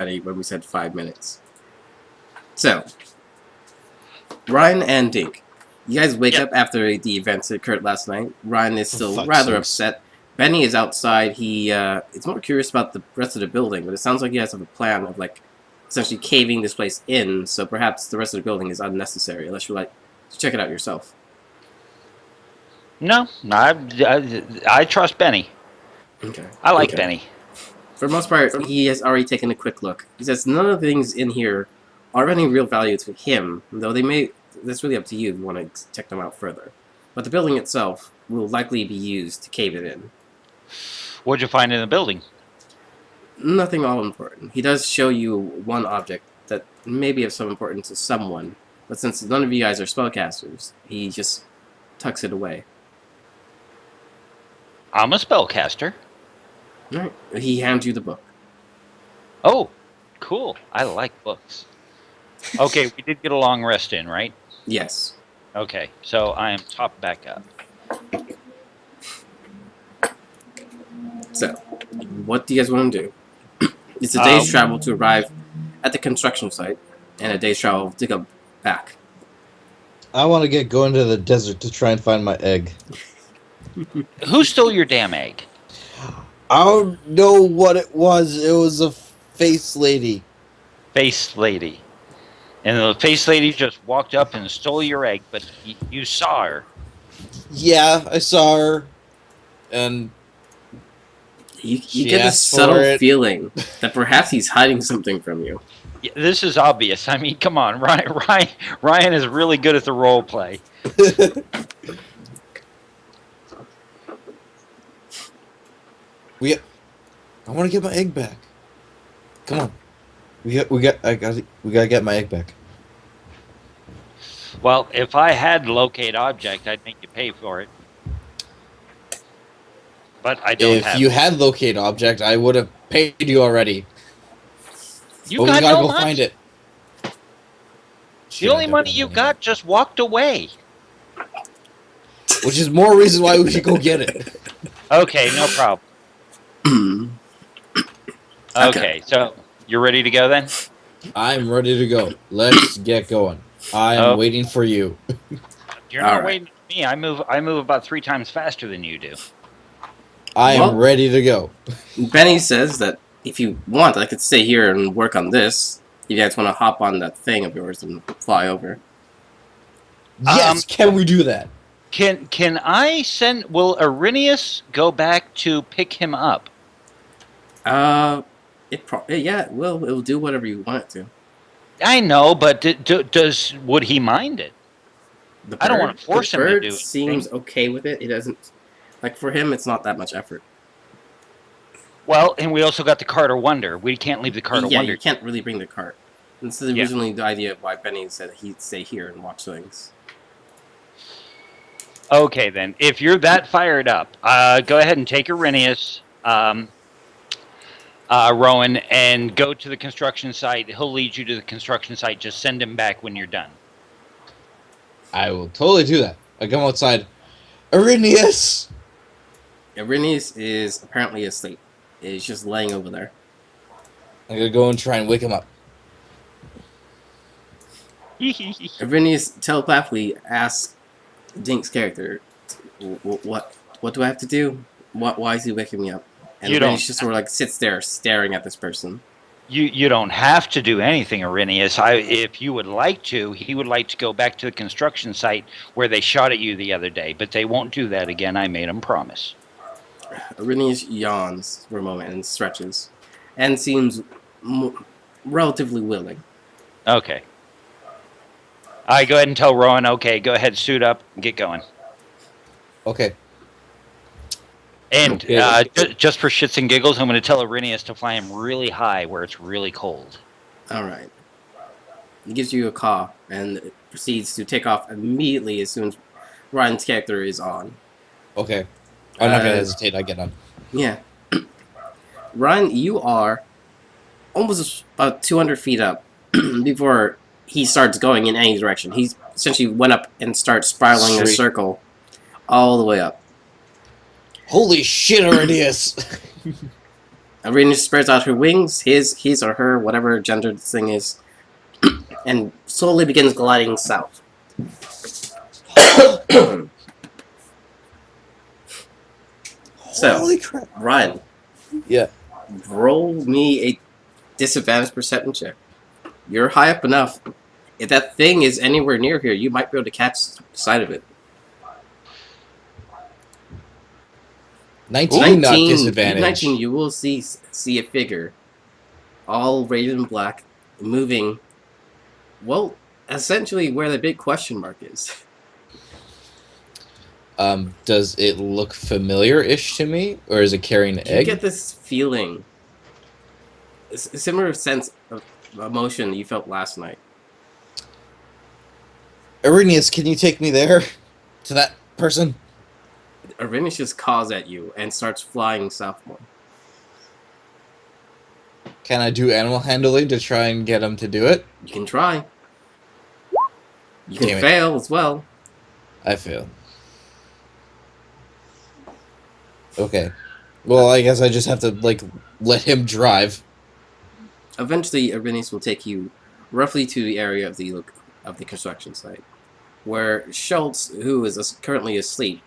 when we said 5 minutes. So, Ryan and Dink, you guys wake up after the events that occurred last night. Ryan is still rather upset. Benny is outside. He is more curious about the rest of the building, but it sounds like you guys have a plan of like essentially caving this place in. So perhaps the rest of the building is unnecessary, unless you like to check it out yourself. No, I trust Benny. Okay. I like Benny. For the most part, he has already taken a quick look. He says none of the things in here are of any real value to him, though they may. That's really up to you if you want to check them out further. But the building itself will likely be used to cave it in. What'd you find in the building? Nothing all important. He does show you one object that may be of some importance to someone, but since none of you guys are spellcasters, he just tucks it away. I'm a spellcaster. Alright. He hands you the book. Oh, cool. I like books. Okay, we did get a long rest in, right? Yes. Okay, so I am topped back up. So, what do you guys want to do? It's a day's travel to arrive at the construction site, and a day's travel to go back. I want to get going to the desert to try and find my egg. Who stole your damn egg? I don't know what it was. It was a face lady. Face lady. And the face lady just walked up and stole your egg, but you saw her. Yeah, I saw her. And you get this subtle feeling that perhaps he's hiding something from you. Yeah, this is obvious. I mean, come on. Ryan is really good at the role play. I want to get my egg back. Come on. We gotta get my egg back. Well, if I had locate object, I'd make you pay for it. But I don't have it. If you had locate object, I would have paid you already. You got no money. Find it. The only money you got just walked away. Which is more reason why we should go get it. Okay, no problem. Okay, so you're ready to go then? I'm ready to go. Let's get going. I am waiting for you. You're not waiting for me. I move about 3 times faster than you do. I am ready to go. Benny says that if you want, I could stay here and work on this. You guys want to hop on that thing of yours and fly over? Yes, can we do that? Can I send... Will Irenaeus go back to pick him up? Yeah, it will. It will do whatever you want it to. I know, but would he mind it? I don't want to force him to do it. Seems okay with it. It doesn't... Like, for him, it's not that much effort. Well, and we also got the Cart of Wonder. We can't leave the Cart of Wonder. Yeah, you can't really bring the cart. This is originally the idea of why Benny said he'd stay here and watch things. Okay, then. If you're that fired up, go ahead and take Irenaeus, Rowan, and go to the construction site. He'll lead you to the construction site. Just send him back when you're done. I will totally do that. I come outside. Irenaeus! Irenaeus is apparently asleep. He's just laying over there. I'm gonna go and try and wake him up. Irenaeus telepathically asks Dink's character, "What do I have to do? Why is he waking me up?" And Irenaeus just sort of like sits there staring at this person. You don't have to do anything, Irenaeus. If you would like to, he would like to go back to the construction site where they shot at you the other day, but they won't do that again. I made him promise. Irenaeus yawns for a moment and stretches, and seems relatively willing. Okay. I go ahead and tell Rowan, okay, go ahead, suit up, and get going. Okay. And just for shits and giggles, I'm going to tell Irenaeus to fly him really high where it's really cold. All right. He gives you a caw and proceeds to take off immediately as soon as Ryan's character is on. Okay. I'm not going to hesitate. I get on. Yeah. Ryan, you are almost about 200 feet up before he starts going in any direction. He essentially went up and starts spiraling in a circle all the way up. Holy shit, Irenaeus! Arena spreads out her wings, his or her, whatever gender this thing is, and slowly begins gliding south. So, Holy crap! Ryan, Yeah. roll me a disadvantage perception check. You're high up enough. If that thing is anywhere near here, you might be able to catch sight of it. 19, not disadvantage. 19, you will see a figure, all rated in black, moving, well, essentially where the big question mark is. Does it look familiar-ish to me, or is it carrying an egg? You get this feeling, a similar sense of emotion you felt last night. Arrhenius, can you take me there? To that person? Arrhenius just caws at you and starts flying southward. Can I do animal handling to try and get him to do it? You can try. You can Damn it. fail as well. I fail. Okay. Well, I guess I just have to, like, let him drive. Eventually, Arrhenius will take you roughly to the area of the construction site, where Schultz, who is currently asleep,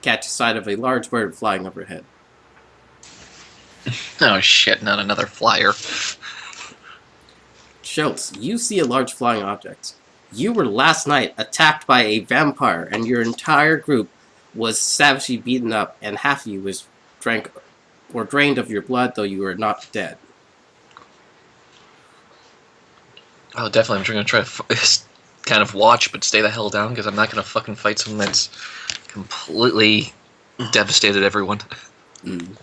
catches sight of a large bird flying overhead. Oh shit, not another flyer. Schultz, you see a large flying object. You were last night attacked by a vampire, and your entire group was savagely beaten up, and half of you was drained of your blood, though you were not dead. Oh, definitely. I'm going to try to kind of watch, but stay the hell down, because I'm not going to fucking fight someone that's completely devastated everyone. Mm.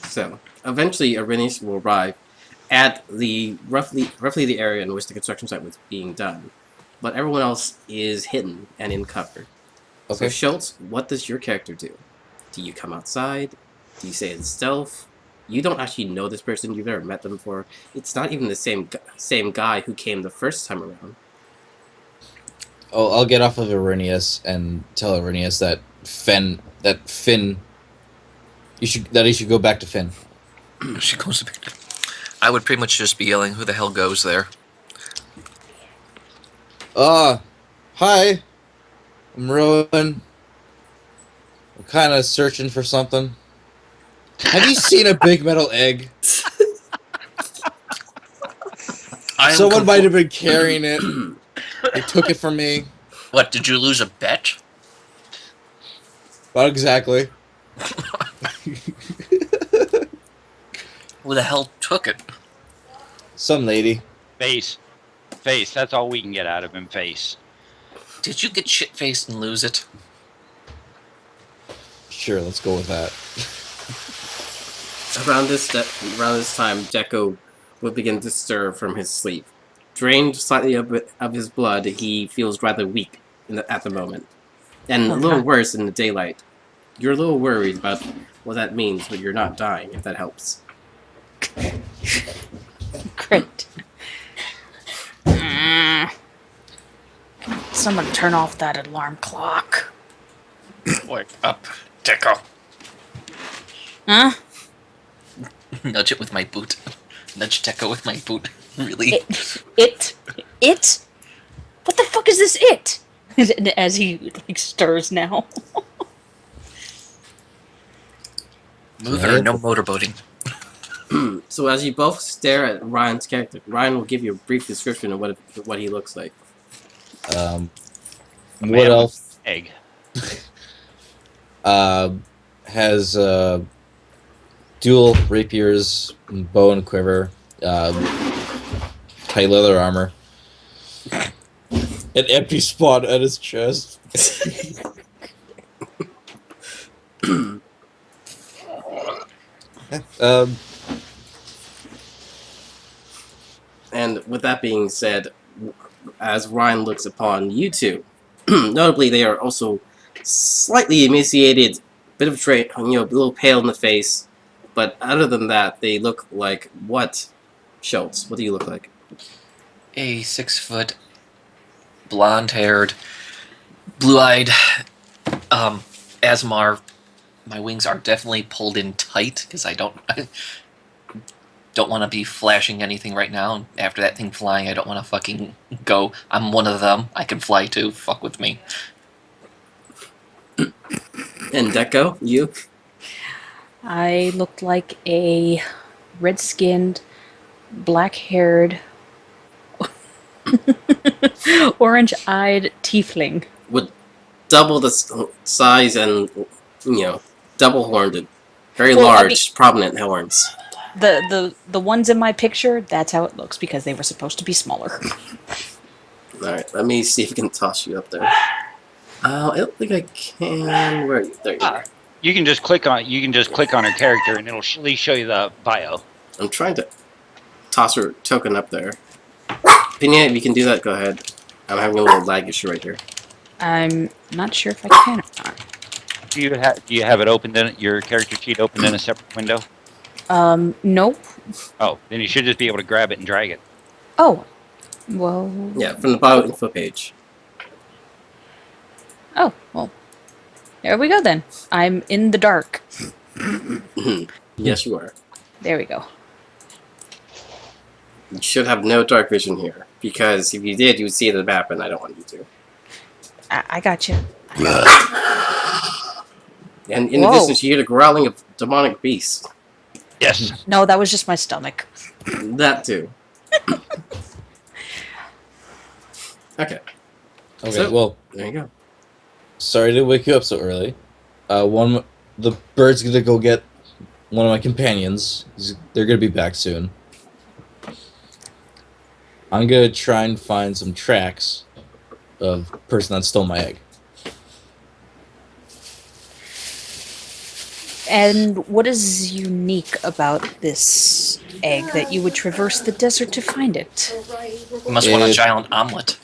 So, eventually, Arrhenius will arrive at the roughly the area in which the construction site was being done, but everyone else is hidden and in cover. Okay. So, Schultz, what does your character do? Do you come outside? Do you stay in stealth? You don't actually know this person. You've never met them before. It's not even the same guy who came the first time around. Oh, I'll get off of Arrhenius and tell Arrhenius that Finn, he should go back to Finn. She goes back. I would pretty much just be yelling, "Who the hell goes there?" Hi. I'm Rowan. I'm kind of searching for something. Have you seen a big metal egg? Someone might have been carrying it. They took it from me. What, did you lose a bet? Not exactly. Who the hell took it? Some lady. Face. That's all we can get out of him. Face. Did you get shit-faced and lose it? Sure, let's go with that. Around this time, Deco would begin to stir from his sleep. Drained slightly of his blood, he feels rather weak at the moment, and a little worse in the daylight. You're a little worried about what that means, but you're not dying, if that helps. Great. Someone turn off that alarm clock. Wake up, Deco. Huh? Nudge it with my boot. Nudge Deco with my boot. Really? It? What the fuck is this it? As he, like, stirs now. Move or no motorboating. So as you both stare at Ryan's character, Ryan will give you a brief description of what he looks like. What else? Egg. Has dual rapiers, bow and quiver, tight leather armor, an empty spot at his chest. And with that being said, as Ryan looks upon you two, notably they are also slightly emaciated, bit of a little pale in the face, but other than that, they look like what? Schultz, what do you look like? A 6-foot, blonde-haired, blue-eyed, Asmar my wings are definitely pulled in tight because I don't want to be flashing anything right now. And after that thing flying, I don't want to fucking go. I'm one of them. I can fly too. Fuck with me. And Deco, you? I looked like a red-skinned, black-haired, orange-eyed tiefling. With double the size and, double horned, very Well, I large, prominent horns. The ones in my picture, that's how it looks because they were supposed to be smaller. Alright, let me see if I can toss you up there. I don't think I can. Where are you? There you are. You can just click on her character, and it'll at least show you the bio. I'm trying to toss her token up there. Pina, if you can do that, go ahead. I'm having a little lag issue right here. I'm not sure if I can or not. Do you have it opened in your character sheet opened in a separate window? Nope. Oh, then you should just be able to grab it and drag it. Oh, well. Yeah, from the bio info page. Oh, well. There we go then. I'm in the dark. Yes, you are. There we go. You should have no dark vision here, because if you did, you would see the map, and I don't want you to. I got you. And in the Whoa. distance, you hear the growling of demonic beasts. Yes. No, that was just my stomach. That too. Okay, Okay, So- well, there you go. sorry to wake you up so early. The bird's gonna go get one of my companions. They're gonna be back soon. I'm gonna try and find some tracks of the person that stole my egg. And what is unique about this egg that you would traverse the desert to find it? You must want a It- giant omelet.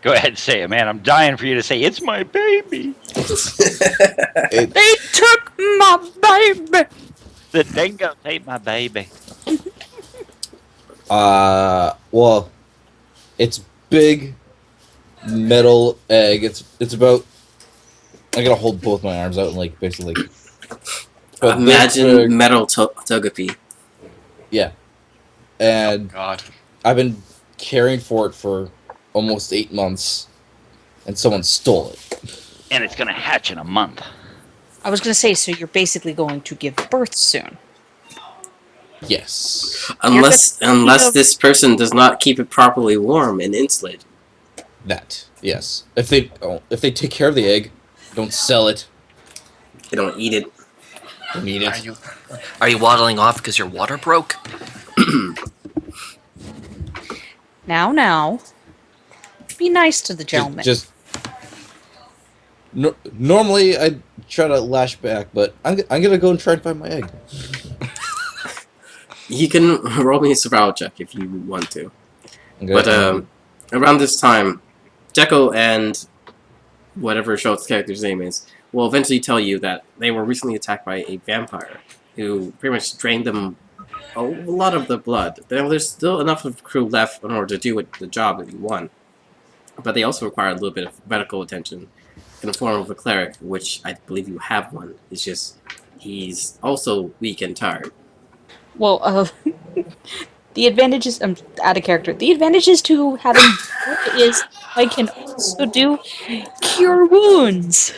Go ahead and say it, man. I'm dying for you to say it's my baby. It, They took my baby! The dingo ate my baby. well, it's big metal egg. It's about. I gotta hold both my arms out and like basically. But Imagine big, metal togepi. yeah, and God. I've been caring for it for almost 8 months, and someone stole it. And it's gonna hatch in a month. I was going to say, so you're basically going to give birth soon. Yes, Unless this person does not keep it properly warm and insulated. that. Yes, if they take care of the egg, don't sell it, They don't eat it. don't eat Are it. you waddling off because your water broke? Now. Be nice to the gentleman. Just normally I try to lash back, but I'm gonna go and try and find my egg. You can roll me a survival check if you want to. Okay. But around this time, Deco and whatever Schultz's character's name is will eventually tell you that they were recently attacked by a vampire who pretty much drained them a lot of the blood. There's still enough of the crew left in order to do the job that you want. But they also require a little bit of medical attention in the form of a cleric, which I believe you have one. It's just he's also weak and tired. Well, the advantages, I'm out of character. The advantages to having birth is I can also do cure wounds.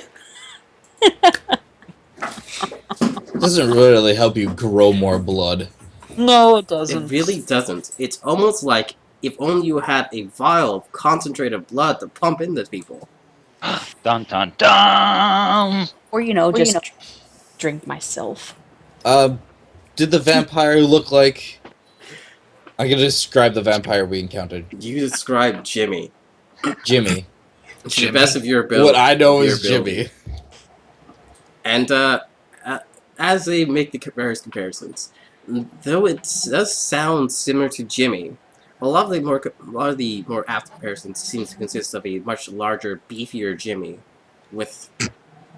doesn't really help you grow more blood. No, it It doesn't. really doesn't. It's almost like if only you had a vial of concentrated blood to pump into people. Dun dun dun. Or, just drink myself. Did the vampire look like? I'm gonna describe the vampire we encountered. You describe Jimmy. Jimmy. To the best of your ability. What I know your is ability. Jimmy. And as they make the various comparisons, though it does sound similar to Jimmy, a lot of the more apt comparisons seem to consist of a much larger, beefier Jimmy, with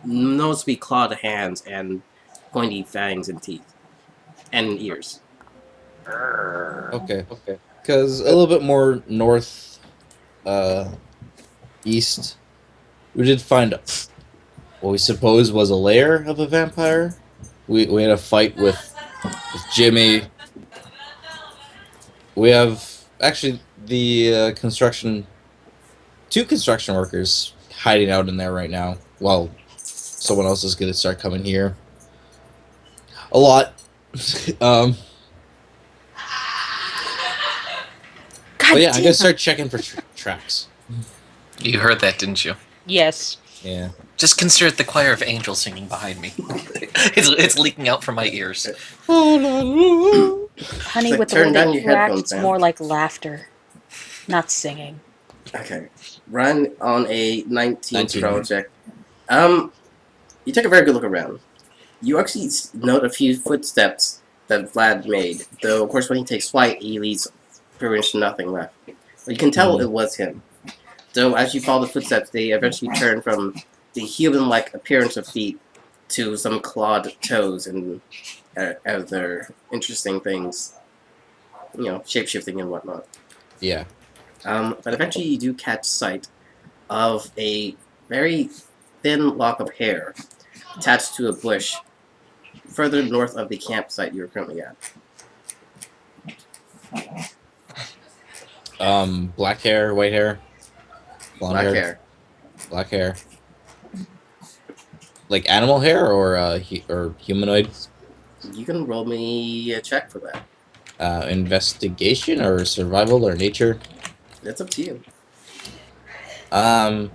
noticeably clawed hands and pointy fangs and teeth, and ears. Okay. Because a little bit more north, east, we did find what we suppose was a lair of a vampire. We had a fight with Jimmy. We have actually the two construction workers hiding out in there right now. While someone else is gonna start coming here. A lot. God But yeah, I'm damn. gonna start checking for tracks. You heard that, didn't you? Yes. Yeah. Just consider it the choir of angels singing behind me. it's leaking out from my ears. Honey, Like, with the way turn down they your crack, headphones, it's man. more like laughter, not singing. Okay. Run on a 19 19. project. You take a very good look around. You actually note a few footsteps that Vlad made, though, of course, when he takes flight, he leaves pretty much nothing left. But you can tell it was him. Though, as you follow the footsteps, they eventually turn from the human-like appearance of feet to some clawed toes and other interesting things. You know, shape-shifting and whatnot. Yeah. But eventually you do catch sight of a very thin lock of hair attached to a bush further north of the campsite you're currently at. Black hair, white hair, blonde Black hair. black hair. Like animal hair or or humanoid? You can roll me a check for that. Investigation or survival or nature? That's up to you. I'm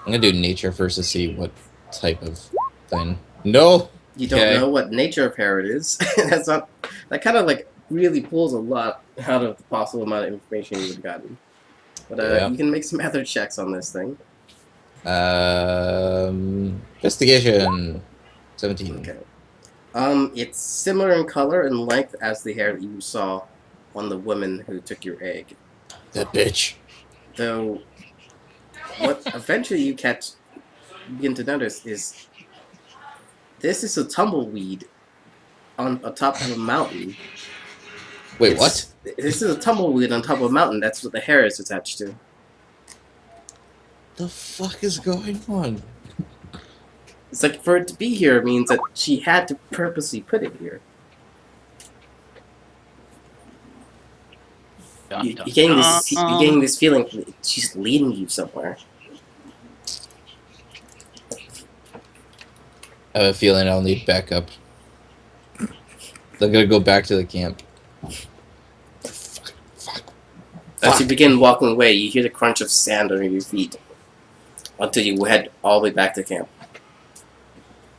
gonna do nature first to see what type of thing. No. You don't Okay. know what nature of hair it is. That's not. That kind of like really pulls a lot out of the possible amount of information you would have gotten. But Yeah. you can make some other checks on this thing. Investigation. 17. Okay. It's similar in color and length as the hair that you saw on the woman who took your egg. That bitch. Though, what eventually you begin to notice is this is a tumbleweed on top of a mountain. Wait, what? This is a tumbleweed on top of a mountain. That's what the hair is attached to. The fuck is going on? It's like for it to be here means that she had to purposely put it here. Dun, You dun, getting this? dun. You getting this feeling that she's leading you somewhere. I have a feeling I'll need backup. I'm gonna go back to the camp. As you begin walking away, you hear the crunch of sand under your feet until you head all the way back to camp.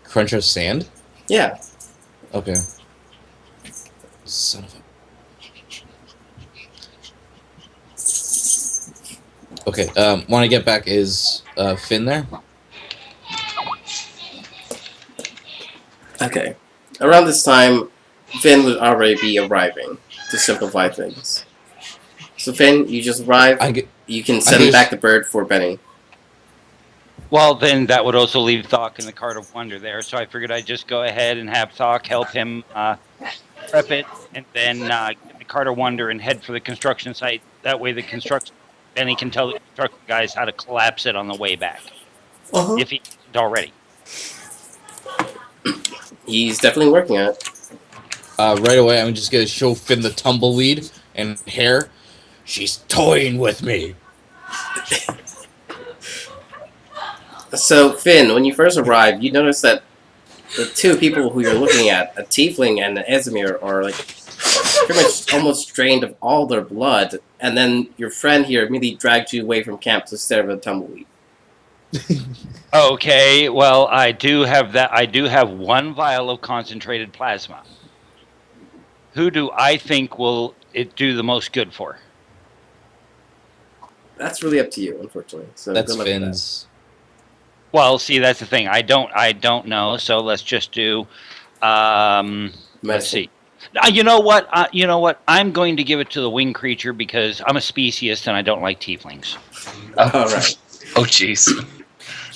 Crunch of sand? Yeah. Okay. Son of a... Okay, when I get back, is Finn there? Okay. Around this time, Finn would already be arriving to simplify things. So Finn, you just arrive. You can send back the bird for Benny. Well, then that would also leave Thok in the Cart of Wonder there, so I figured I'd just go ahead and have Thok help him prep it, and then get the Cart of Wonder and head for the construction site. That way Benny can tell the construction guys how to collapse it on the way back, if he isn't already. He's definitely working on it. Right away, I'm just gonna show Finn the tumbleweed and hair. She's toying with me. So, Finn, when you first arrive, you notice that the two people who you're looking at, a tiefling and an Ezimir, are like pretty much almost drained of all their blood, and then your friend here immediately dragged you away from camp to stare at a tumbleweed. Okay, well, I do have that. I do have one vial of concentrated plasma. Who do I think will it do the most good for? That's really up to you, unfortunately. So That's good luck with Finn's. Well, see, that's the thing. I don't know. So let's just do. Let's see. You know what? I'm going to give it to the winged creature because I'm a speciesist and I don't like tieflings. that. All right. Oh, jeez.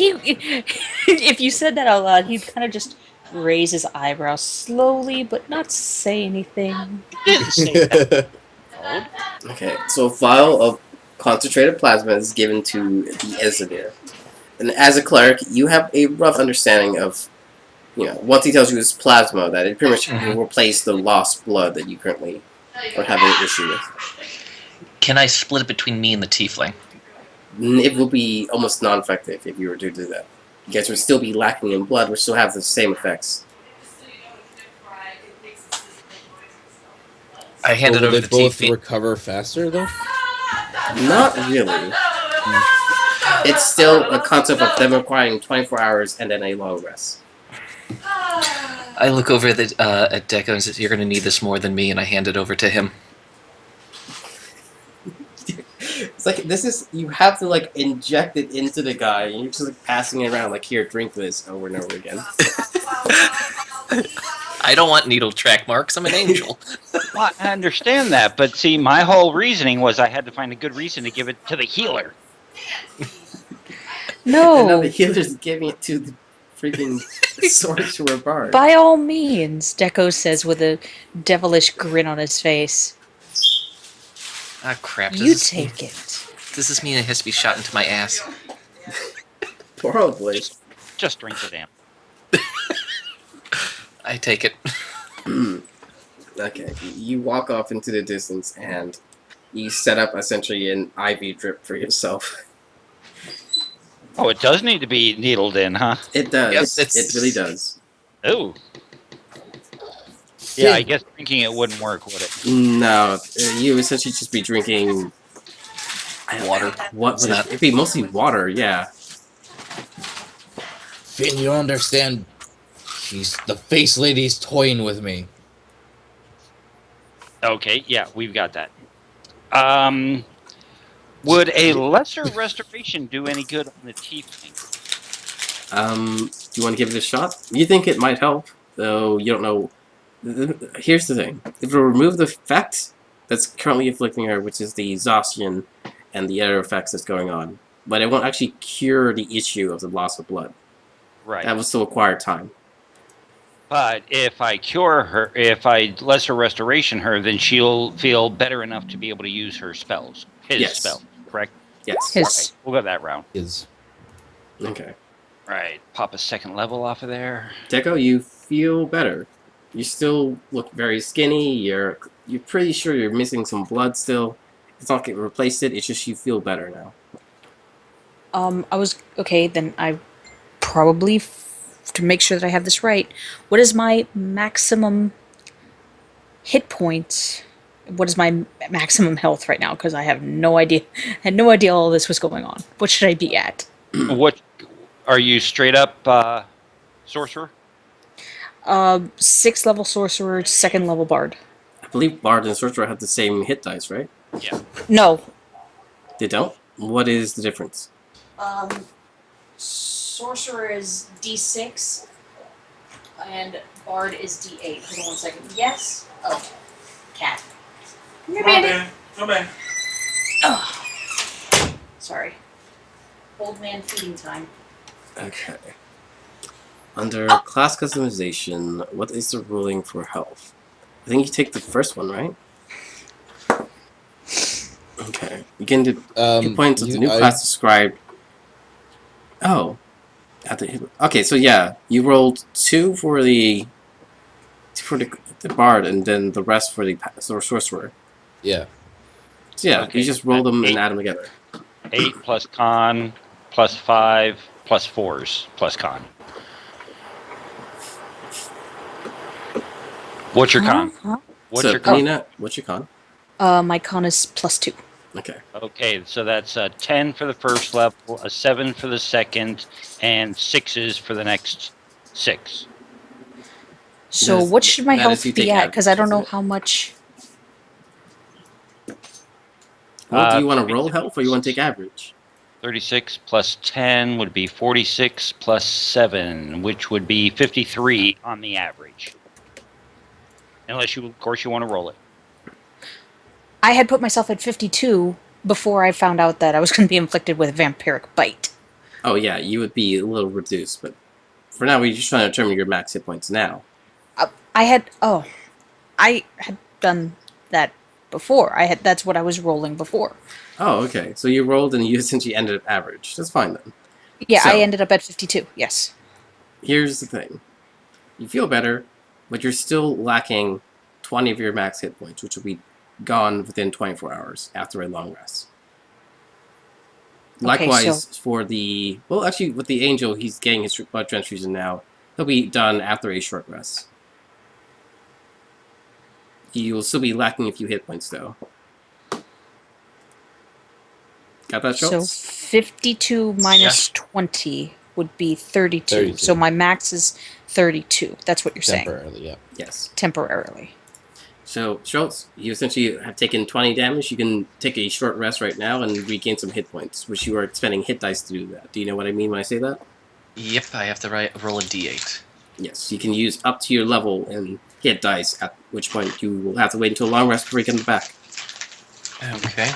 If you said that out loud, he'd kind of just raise his eyebrows slowly, but not say anything. Didn't say that. Okay, so a vial of concentrated plasma is given to the Ezimir. And as a cleric, you have a rough understanding of, once he tells you it's plasma, that it pretty much will replace the lost blood that you currently are having an issue with. Can I split it between me and the tiefling? It will be almost non-effective if you were to do that. You guys would still be lacking in blood, which still have the same effects. I hand it Will over they to the both tiefling. recover faster, though? Not really. It's still a concept of them requiring 24 hours and then a long rest. I look over at Deco and says, "You're going to need this more than me," and I hand it over to him. It's like, you have to, inject it into the guy, and you're just, passing it around, here, drink this, over and over again. I don't want needle track marks. I'm an angel. Well, I understand that, but see, my whole reasoning was I had to find a good reason to give it to the healer. No. And now the healer's giving it to the freaking sorcerer bard. By all means, Deco says with a devilish grin on his face. Ah, crap. You take it. Does this mean it has to be shot into my ass? Probably. Just drink the damn. I take it. Okay, you walk off into the distance, and you set up, essentially, an IV drip for yourself. Oh, it does need to be needled in, huh? It does. Yep, it really does. Oh. Yeah, I guess drinking it wouldn't work, would it? No, you essentially just be drinking... Water. What would it'd be mostly water, yeah. Finn, you don't understand. The face lady's toying with me. Okay, yeah, we've got that. Would a lesser restoration do any good on the tiefling? Do you want to give it a shot? You think it might help, though you don't know. Here's the thing. If it'll remove the effect that's currently afflicting her, which is the exhaustion and the other effects that's going on, but it won't actually cure the issue of the loss of blood. Right. That will still require time. But if I cure her, if I lesser restoration her, then she'll feel better enough to be able to use her spells. His spell, correct? Yes. His. We'll go that route. Okay. Right. Pop a second level off of there. Deco, you feel better. You still look very skinny. You're pretty sure you're missing some blood still. It's not getting replaced it's just you feel better now. Then I probably, to make sure that I have this right, what is my maximum hit points? What is my maximum health right now? Because I have no idea. I had no idea all this was going on. What should I be at? What are you straight up sorcerer? 6th level sorcerer, 2nd level bard. I believe Bard and Sorcerer have the same hit dice, right? Yeah. No. They don't? What is the difference? Sorcerer is D6, and bard is D8. Hold on 1 second. Yes. Oh, cat. Come here, Bandit. Come in. Oh. Sorry. Old man feeding time. Okay. Under class customization, what is the ruling for health? I think you take the first one, right? Okay. You can do hit points of the new class described. Oh. Okay, so yeah, you rolled 2 for the bard, and then the rest for the sorcerer. Yeah. So yeah, Okay. you just roll them and add them together. 8 plus con plus 5 plus 4s plus con. What's your con? What's So, your con? Nina, what's your con? My con is +2. Okay. Okay, so that's a 10 for the first level, a 7 for the second, and 6s for the next 6. So Yes, what should my that health is you be take at? Because I don't know average, how much. Well, do you want to roll health or you want to take average? 36 plus 10 would be 46 plus 7, which would be 53 on the average. Unless you, of course, you want to roll it. I had put myself at 52 before I found out that I was going to be inflicted with a vampiric bite. Oh yeah, you would be a little reduced, but for now we're just trying to determine your max hit points now. I had done that before. That's what I was rolling before. Oh, okay. So you rolled and you essentially ended up average. That's fine then. Yeah, So- I ended up at 52. Yes. Here's the thing. You feel better, but you're still lacking 20 of your max hit points, which will be gone within 24 hours after a long rest. Okay, Likewise, so- for the... Well, actually, with the Angel, he's getting his blood transfusion now. He'll be done after a short rest. He will still be lacking a few hit points, though. Got that, So Schultz? 52 minus 20 would be 32. 32. So my max is 32. That's what you're saying. Temporarily, yeah. Yes. Temporarily. So, Schultz, you essentially have taken 20 damage. You can take a short rest right now and regain some hit points, which you are spending hit dice to do that. Do you know what I mean when I say that? Yep, I have to roll a d8. Yes, you can use up to your level and hit dice, at which point you will have to wait until a long rest before you get them back. Okay.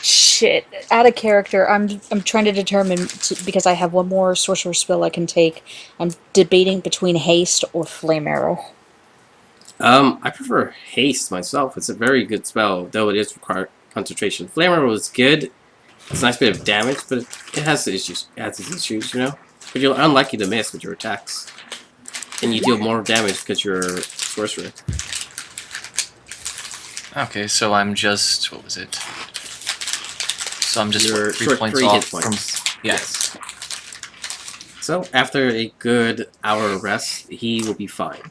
Shit, out of character. I'm trying to determine because I have one more sorcerer spell I can take. I'm debating between haste or flame arrow. I prefer haste myself. It's a very good spell, though it is required concentration. Flame Arrow is good. It's a nice bit of damage, but it has issues. It has its issues, you know. But you're unlikely to miss with your attacks, and you deal more damage because you're a sorcerer. Okay, so I'm just... What was it? So I'm just You're 3 short points 3 off hit points. from... Yes. So after a good hour of rest, he will be fine.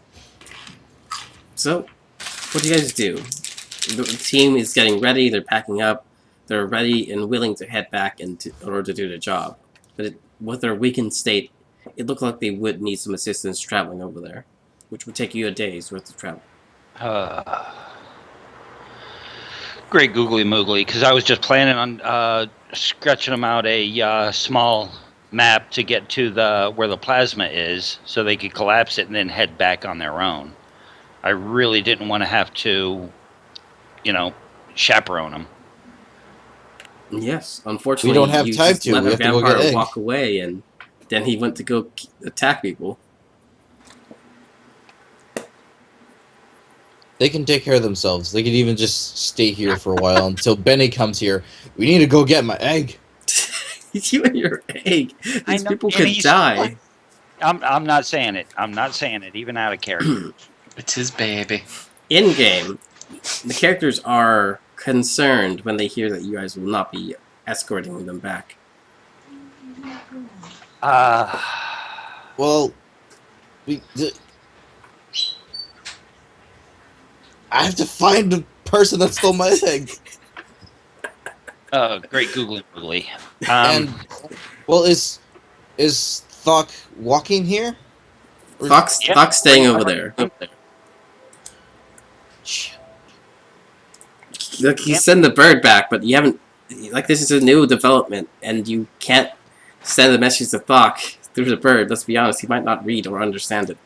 So, what do you guys do? The team is getting ready. They're packing up. They're ready and willing to head back in order to do the job. But with their weakened state, it looked like they would need some assistance traveling over there, which would take you a day's worth of travel. Great googly moogly, because I was just planning on sketching them out a small map to get to where the plasma is, so they could collapse it and then head back on their own. I really didn't want to have to, chaperone them. Yes, unfortunately, We don't have you time just to. let We a have to go vampire get Egg. walk away, and then he went to go attack people. They can take care of themselves. They can even just stay here for a while until Benny comes here. We need to go get my egg. You and your egg. I These know, people and could he's- die. I'm not saying it. I'm not saying it, even out of character. It's his baby. In game, the characters are concerned when they hear that you guys will not be escorting them back. Well, I have to find the person that stole my egg. Great googly moogly. And well, is Thok walking here? Or- Thok's staying over there. Look, you send the bird back, but you haven't. Like, this is a new development, and you can't send a message to Thok through the bird. Let's be honest, he might not read or understand it.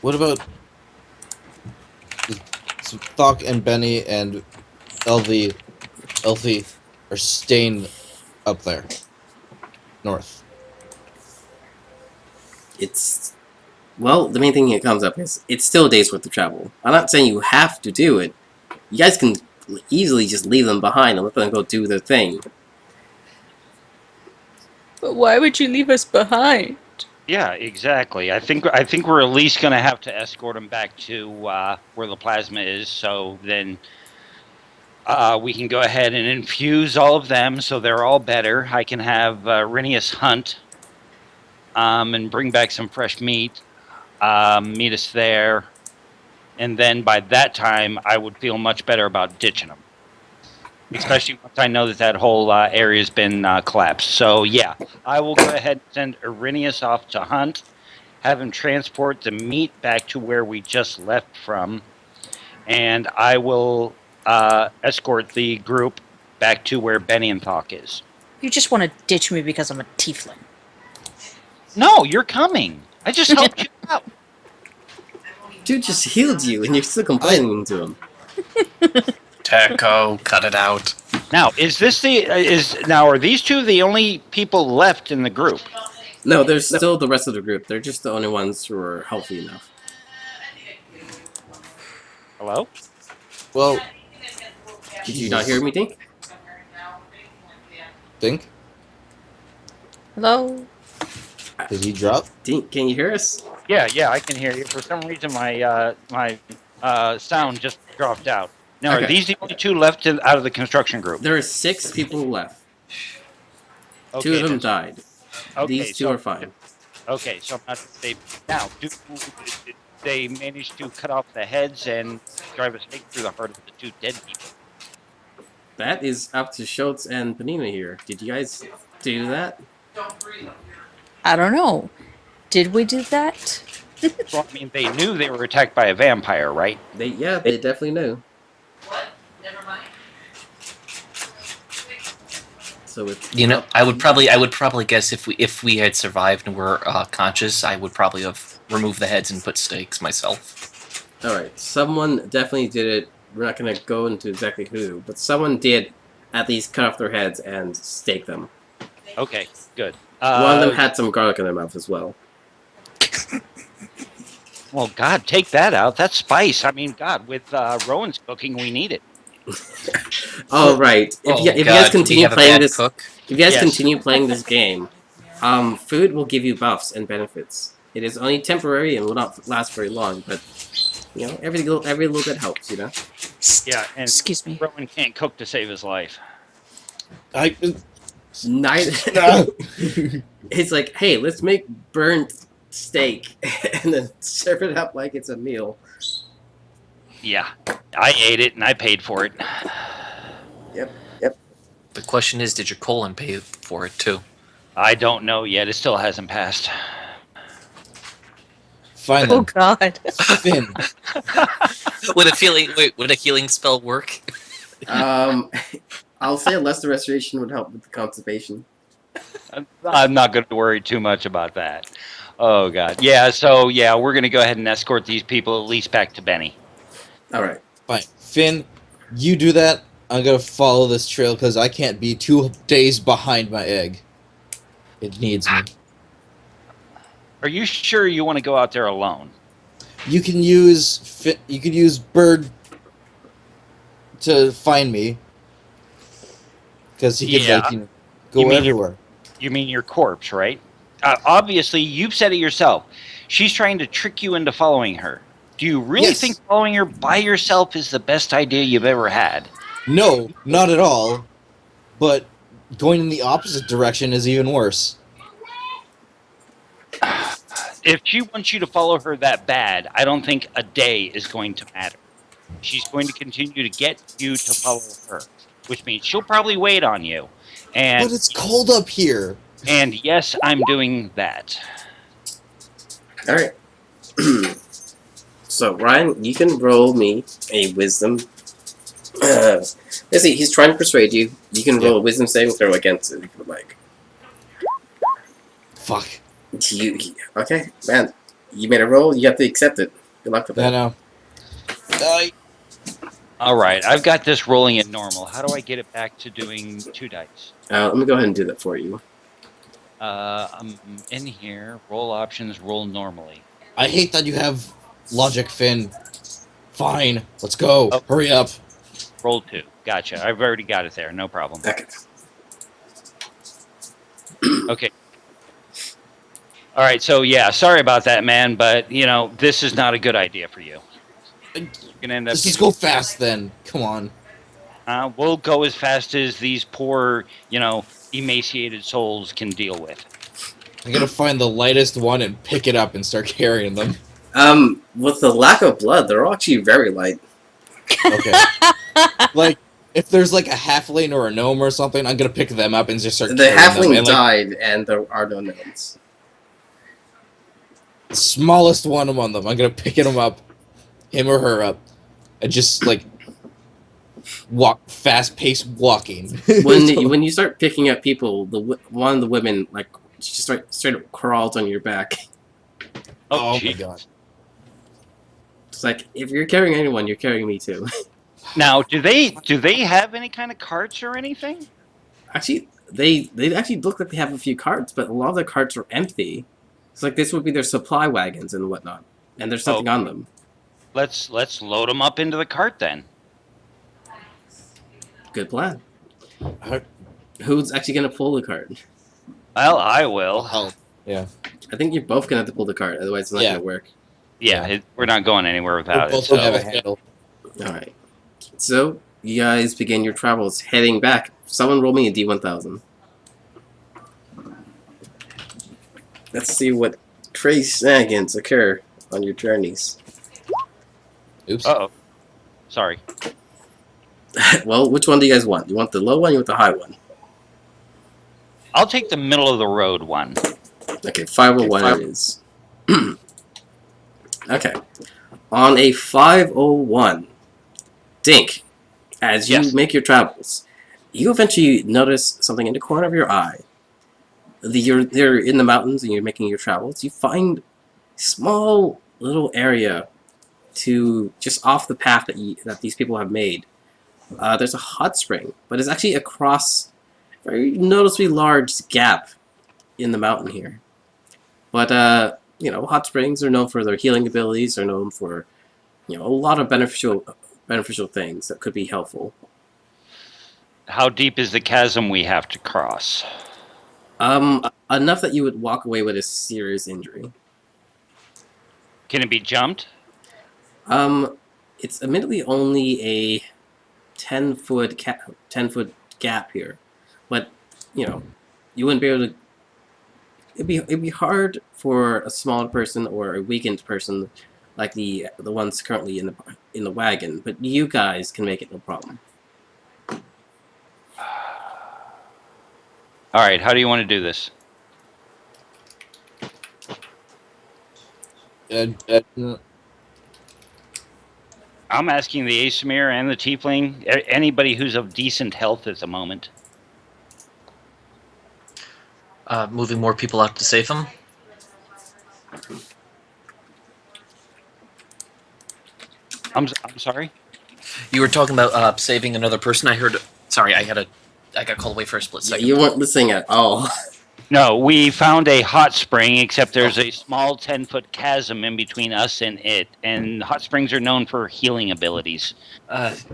What about Thok and Benny and Elfie are staying up there, north? It's... Well, the main thing that comes up is it's still a day's worth of travel. I'm not saying you have to do it. You guys can easily just leave them behind and let them go do their thing. But why would you leave us behind? Yeah, exactly. I think we're at least going to have to escort them back to where the plasma is, so then we can go ahead and infuse all of them, so they're all better. I can have Rinius hunt and bring back some fresh meat. Meet us there, and then by that time, I would feel much better about ditching them. Especially once I know that whole area's been collapsed. So yeah, I will go ahead and send Arrhenius off to hunt, have him transport the meat back to where we just left from, and I will escort the group back to where Benny and Thok is. You just want to ditch me because I'm a tiefling. No, you're coming. I just helped you out. Dude just healed you, and you're still complaining to him. Teco, cut it out. Now, are these two the only people left in the group? No, there's still the rest of the group. They're just the only ones who are healthy enough. Hello? Well, Did you not hear me, Dink? Think? Hello? Did he drop? Dink, can you hear us? Yeah, I can hear you. For some reason, my sound just dropped out. Now, are Okay. these the only two left out of the construction group? There are 6 people left. Okay, 2 of them that's- died. Okay, These 2 so are fine. okay, so I'm not they now. Did they manage to cut off the heads and drive a stake through the heart of the 2 dead people? That is up to Schultz and Panina here. Did you guys do that? I don't know. Did we do that? Well, I mean, they knew they were attacked by a vampire, right? They definitely knew. So it's You know, I would probably guess if we had survived and were conscious, I would probably have removed the heads and put stakes myself. Alright, someone definitely did it. We're not going to go into exactly who, but someone did at least cut off their heads and stake them. Okay, good. One of them had some garlic in their mouth as well. Well, God, take that out. That's spice. I mean, God, with Rowan's cooking, we need it. Alright, if you guys God, do we continue have a playing bad this... cook? If you guys Yes. continue playing this game, food will give you buffs and benefits. It is only temporary and will not last very long, but you know, every little bit helps, you know. Yeah, and Excuse me. Rowan can't cook to save his life. I. Neither. It's like, hey, let's make burnt steak and then serve it up like it's a meal. Yeah, I ate it and I paid for it. The question is, did your colon pay for it too? I don't know yet. It still hasn't passed. Fine Oh then. God. Finn. Would a healing spell work? I'll say a lesser restoration would help with the constipation. I'm not going to worry too much about that. Oh, God. Yeah, so, yeah, we're going to go ahead and escort these people at least back to Benny. Alright. Fine. Finn, you do that. I'm gonna follow this trail because I can't be 2 days behind my egg. It needs me. Are you sure you want to go out there alone? You can use Bird to find me. Because he can Yeah. like, go You mean everywhere. You mean your corpse, right? Obviously, you've said it yourself. She's trying to trick you into following her. Do you really Yes. think following her by yourself is the best idea you've ever had? No, not at all. But going in the opposite direction is even worse. If she wants you to follow her that bad, I don't think a day is going to matter. She's going to continue to get you to follow her, which means she'll probably wait on you. And But it's cold up here. And yes, I'm doing that. Alright. So, Ryan, you can roll me a wisdom. Let's see, he's trying to persuade you. You can roll a wisdom saving throw against it if you would like. Fuck. Okay, man. You made a roll, you have to accept it. Good luck with I that. know. All right, I've got this rolling in normal. How do I get it back to doing 2 dice? Let me go ahead and do that for you. I'm in here. Roll options. Roll normally. I hate that you have logic, Finn. Fine, let's go. Oh. Hurry up. Roll 2. Gotcha. I've already got it there. No problem. Okay. Okay. All right. So yeah, sorry about that, man. But you know, this is not a good idea for you. You're gonna end up. Let's just go fast then. Come on. We'll go as fast as these poor, emaciated souls can deal with. I'm gonna find the lightest one and pick it up and start carrying them. With the lack of blood, they're all actually very light. Okay. Like, if there's like a halfling or a gnome or something, I'm gonna pick them up and just start The carrying them. halfling And, like, died, and there are no gnomes. the smallest one among them, I'm gonna pick him up, him or her up, and just like walk, fast-paced walking. When you start picking up people, one of the women she just straight up crawls on your back. Oh my gee. god. It's like, if you're carrying anyone, you're carrying me too. Now, do they have any kind of carts or anything? Actually, they actually look like they have a few carts, but a lot of the carts are empty. It's like this would be their supply wagons and whatnot, and there's nothing on them. Let's load them up into the cart then. Good plan. How- Who's actually gonna pull the card? Well, I will. Oh, yeah. I think you're both gonna have to pull the card, otherwise it's not Yeah. gonna work. Yeah, Yeah. we're not going anywhere We're without it. both So. gonna have a handle. Alright. So, you guys begin your travels heading back. Someone roll me a D1000. Let's see what crazy shenanigans occur on your journeys. Oops. Uh-oh. Sorry. Well, which one do you guys want? You want the low one or you want the high one? I'll take the middle of the road one. Okay, 501 it is. Okay. On a 501, Dink, as you Yes. make your travels, you eventually notice something in the corner of your eye. You're in the mountains and you're making your travels. You find a small little area to just off the path that these people have made. There's a hot spring, but it's actually across a very noticeably large gap in the mountain here. But you know, hot springs are known for their healing abilities. They're known for, you know, a lot of beneficial things that could be helpful. How deep is the chasm we have to cross? Enough that you would walk away with a serious injury. Can it be jumped? It's admittedly only a 10-foot gap here, but you know, you wouldn't be able to. It'd be hard for a smaller person or a weakened person like the ones currently in the wagon, but you guys can make it no problem. All right, how do you want to do this? I'm asking the Asymir and the Tiefling, anybody who's of decent health at the moment. Moving more people out to save him. I'm sorry? You were talking about saving another person. I heard. Sorry, I got called away for a split Yeah, second. you weren't listening at all. No, we found a hot spring, except there's a small 10-foot chasm in between us and it. And hot springs are known for healing abilities.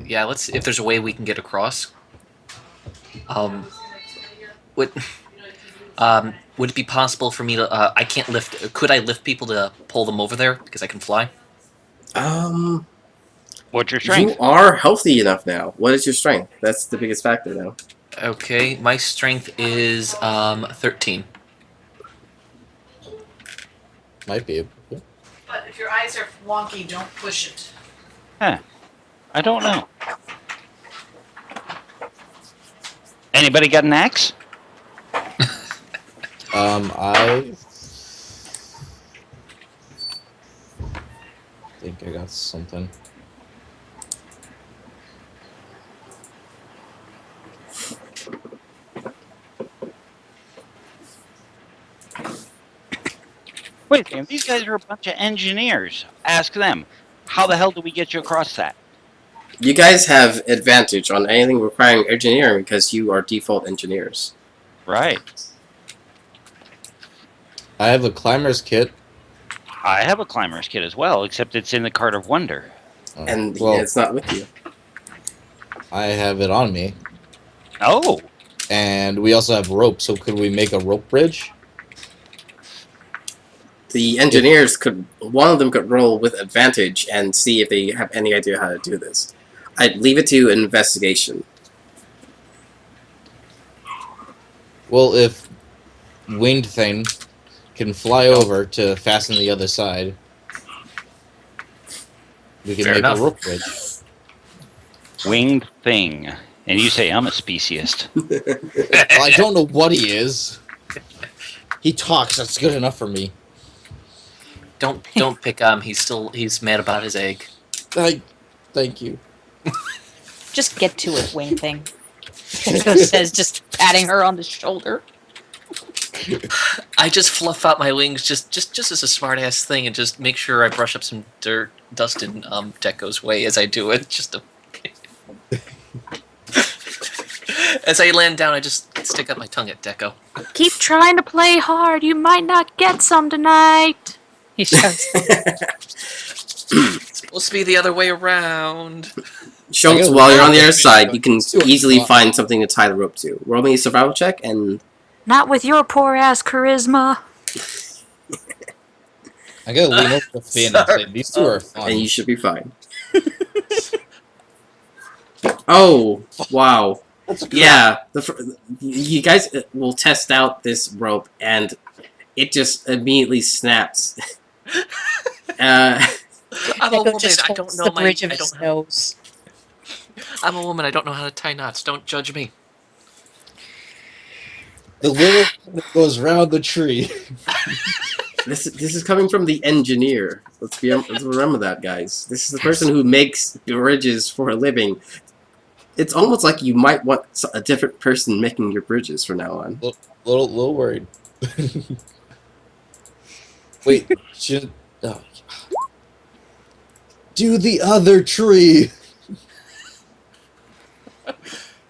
Yeah, let's. If there's a way we can get across. Would it be possible for me to? I can't lift. Could I lift people to pull them over there because I can fly? What's your strength? You are healthy enough now. What is your strength? That's the biggest factor now. Okay, my strength is 13. Might be. But if your eyes are wonky, don't push it. Huh. I don't know. Anybody got an axe? I think I got something. Wait, damn, these guys are a bunch of engineers. Ask them. How the hell do we get you across that? You guys have advantage on anything requiring engineering because you are default engineers. Right. I have a climber's kit. I have a climber's kit as well, except it's in the Cart of Wonder. And well, it's not with you. I have it on me, Oh, and we also have rope. So could we make a rope bridge? The engineers one of them could roll with advantage and see if they have any idea how to do this. I'd leave it to investigation. Well, if winged thing can fly over to fasten the other side, we can Fair make enough. a rope bridge. winged thing. And you say I'm a speciest. Well, I don't know what he is. He talks. That's good enough for me. Don't pick he's mad about his egg. Thank you. Just get to it, wing thing. Echo says, just patting her on the shoulder. I just fluff out my wings just as a smart ass thing and just make sure I brush up some dust in Deco's way as I do it. Just to... As I land down, I just stick up my tongue at Deco. Keep trying to play hard. You might not get some tonight. He shouts. supposed to be the other way around. Schultz, while you're on the other side, you can easily find something to tie the rope to. Roll me a survival check, and Not with your poor ass charisma. I gotta lean over the Finn and say these two are fun. you should be fine. Oh, wow. Yeah, you guys will test out this rope, and it just immediately snaps. I'm a woman. Just I don't holds know the my. bridge of I his don't. nose. I'm a woman. I don't know how to tie knots. Don't judge me. The little thing that goes round the tree. This is coming from the engineer. Let's remember that, guys. This is the person who makes bridges for a living. It's almost like you might want a different person making your bridges from now on. Little worried. Wait, should do the other tree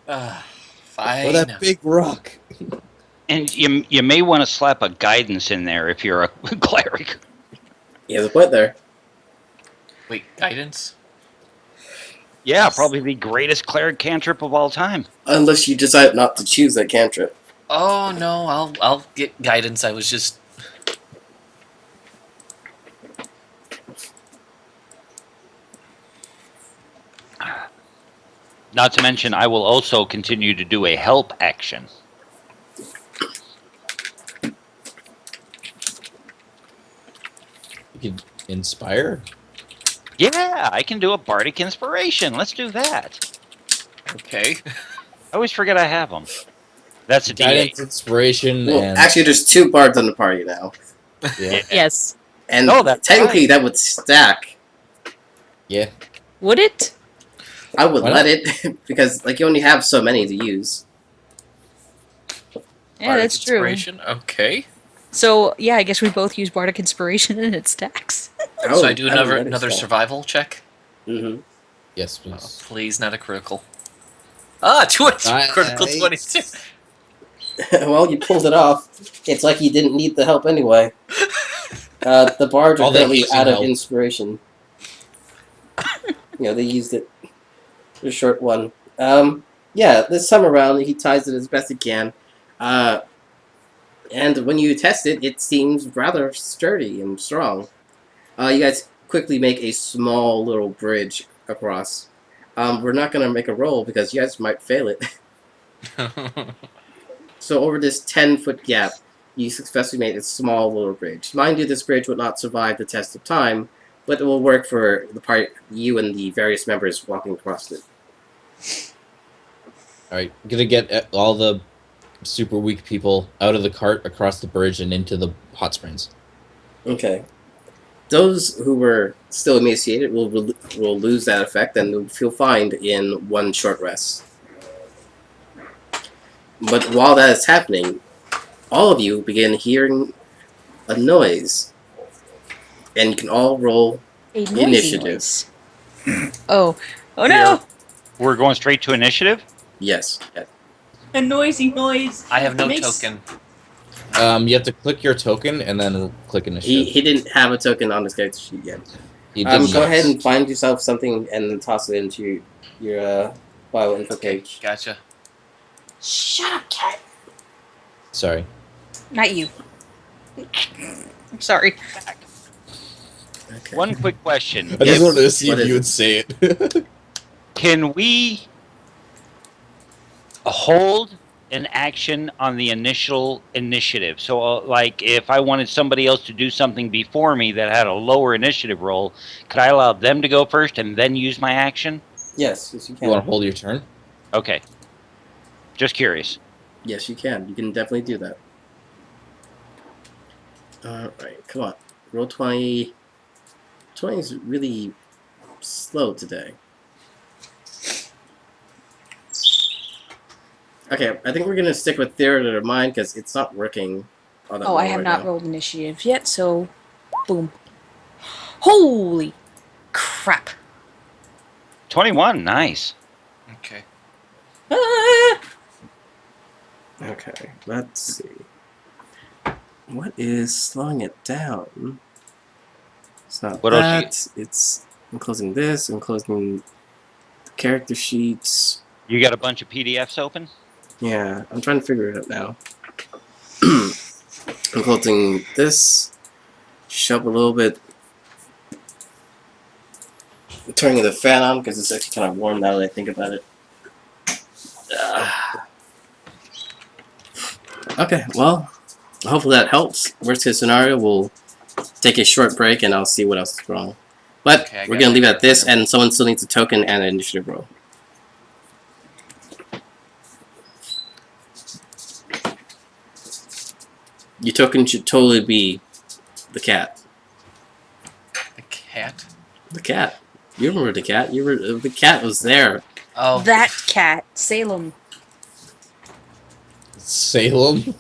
Fine. or that big rock. And you may want to slap a guidance in there if you're a cleric. You have a point there. Wait, guidance? Yeah, probably the greatest cleric cantrip of all time. Unless you decide not to choose that cantrip. Oh no, I'll get guidance. I was just. Not to mention, I will also continue to do a help action. You could inspire. Yeah, I can do a bardic inspiration. Let's do that. Okay. I always forget I have them. That's a Guidance, D8. inspiration, Well, and actually, there's 2 bards in the party now. yeah. Yes. And Oh, that's technically right. that would stack. Yeah. Would it? I would Why let not? it, because like you only have so many to use. Yeah, Bardic that's true. inspiration? Okay. So, yeah, I guess we both use Bardic Inspiration and it stacks. So I do would let it another stack. survival check. Mm-hmm. Yes, Oh, please. please, not a critical. Ah, 20, Nice. critical 22. Well, you pulled it off. It's like you didn't need the help anyway. The bards are All they currently need is out of help. inspiration. They used it for a short one. Yeah, this time around he ties it as best he can. And when you test it, it seems rather sturdy and strong. You guys quickly make a small little bridge across. We're not going to make a roll because you guys might fail it. So over this 10-foot gap, you successfully made a small little bridge. Mind you, this bridge would not survive the test of time, but it will work for the part you and the various members walking across it. Alright, gonna get all the super weak people out of the cart, across the bridge, and into the hot springs. Okay. Those who were still emaciated will lose that effect and will feel fine in one short rest. But while that is happening, all of you begin hearing a noise. And you can all roll A noisy initiative. noise. Oh no! We're going straight to initiative? Yes. A noisy noise. I have no Makes- token. You have to click your token and then click initiative. He didn't have a token on his character sheet yet. He didn't Go yet. ahead and find yourself something and then toss it into your bio info page. Gotcha. Shut up, cat. Sorry. Not you. I'm sorry. Okay. One quick question. I just wanted to see What if is you it? would say it. Can we hold an action on the initial initiative? So, like, if I wanted somebody else to do something before me that had a lower initiative roll, could I allow them to go first and then use my action? Yes, you You can. want to hold your turn? Okay. Just curious. Yes, you can. You can definitely do that. Alright, come on. Roll 20. 20 is really slow today. Okay, I think we're going to stick with Theater of Mind because it's not working. All that Oh, well I have right not now. rolled initiative yet, so boom. Holy crap. 21, nice. Okay. Ah! Okay, let's see. What is slowing it down? It's not What else that. It's I'm closing this. I'm closing the character sheets. You got a bunch of PDFs open? Yeah, I'm trying to figure it out now. I'm closing this. Shove a little bit. I'm turning the fan on because it's actually kind of warm now that I think about it. Okay, well, hopefully that helps. Worst case scenario, we'll take a short break and I'll see what else is wrong. But Okay, we're going to leave it at this, and someone still needs a token and an initiative roll. Your token should totally be the cat. The cat? The cat. You remember the cat? The cat was there. Oh, That cat, Salem. Salem.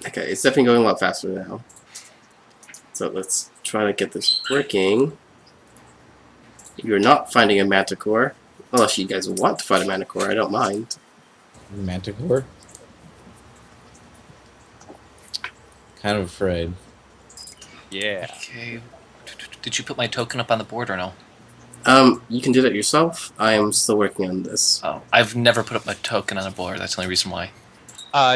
Okay, it's definitely going a lot faster now. So let's try to get this working. You're not finding a manticore. Unless you guys want to find a manticore, I don't mind. Manticore? Kind of afraid. Yeah. okay. Did you put my token up on the board or no? You can do that yourself. I am still working on this. Oh, I've never put up my token on a board. That's the only reason why.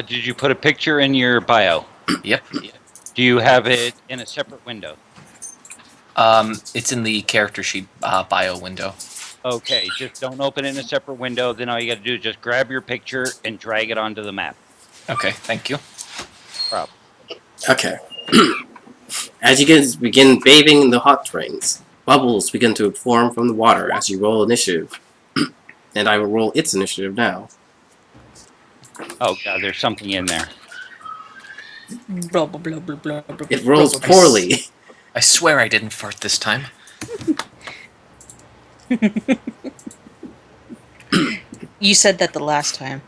Did you put a picture in your bio? Yep. Do you have it in a separate window? It's in the character sheet bio window. Okay, just don't open it in a separate window. Then all you got to do is just grab your picture and drag it onto the map. Okay, thank you. Problem. Okay. As you guys begin bathing in the hot springs, bubbles begin to form from the water as you roll initiative. And I will roll its initiative now. Oh god, there's something in there. Blah, blah, blah, blah, blah, blah, It rolls blah, blah. poorly. I swear I didn't fart this time. You said that the last time.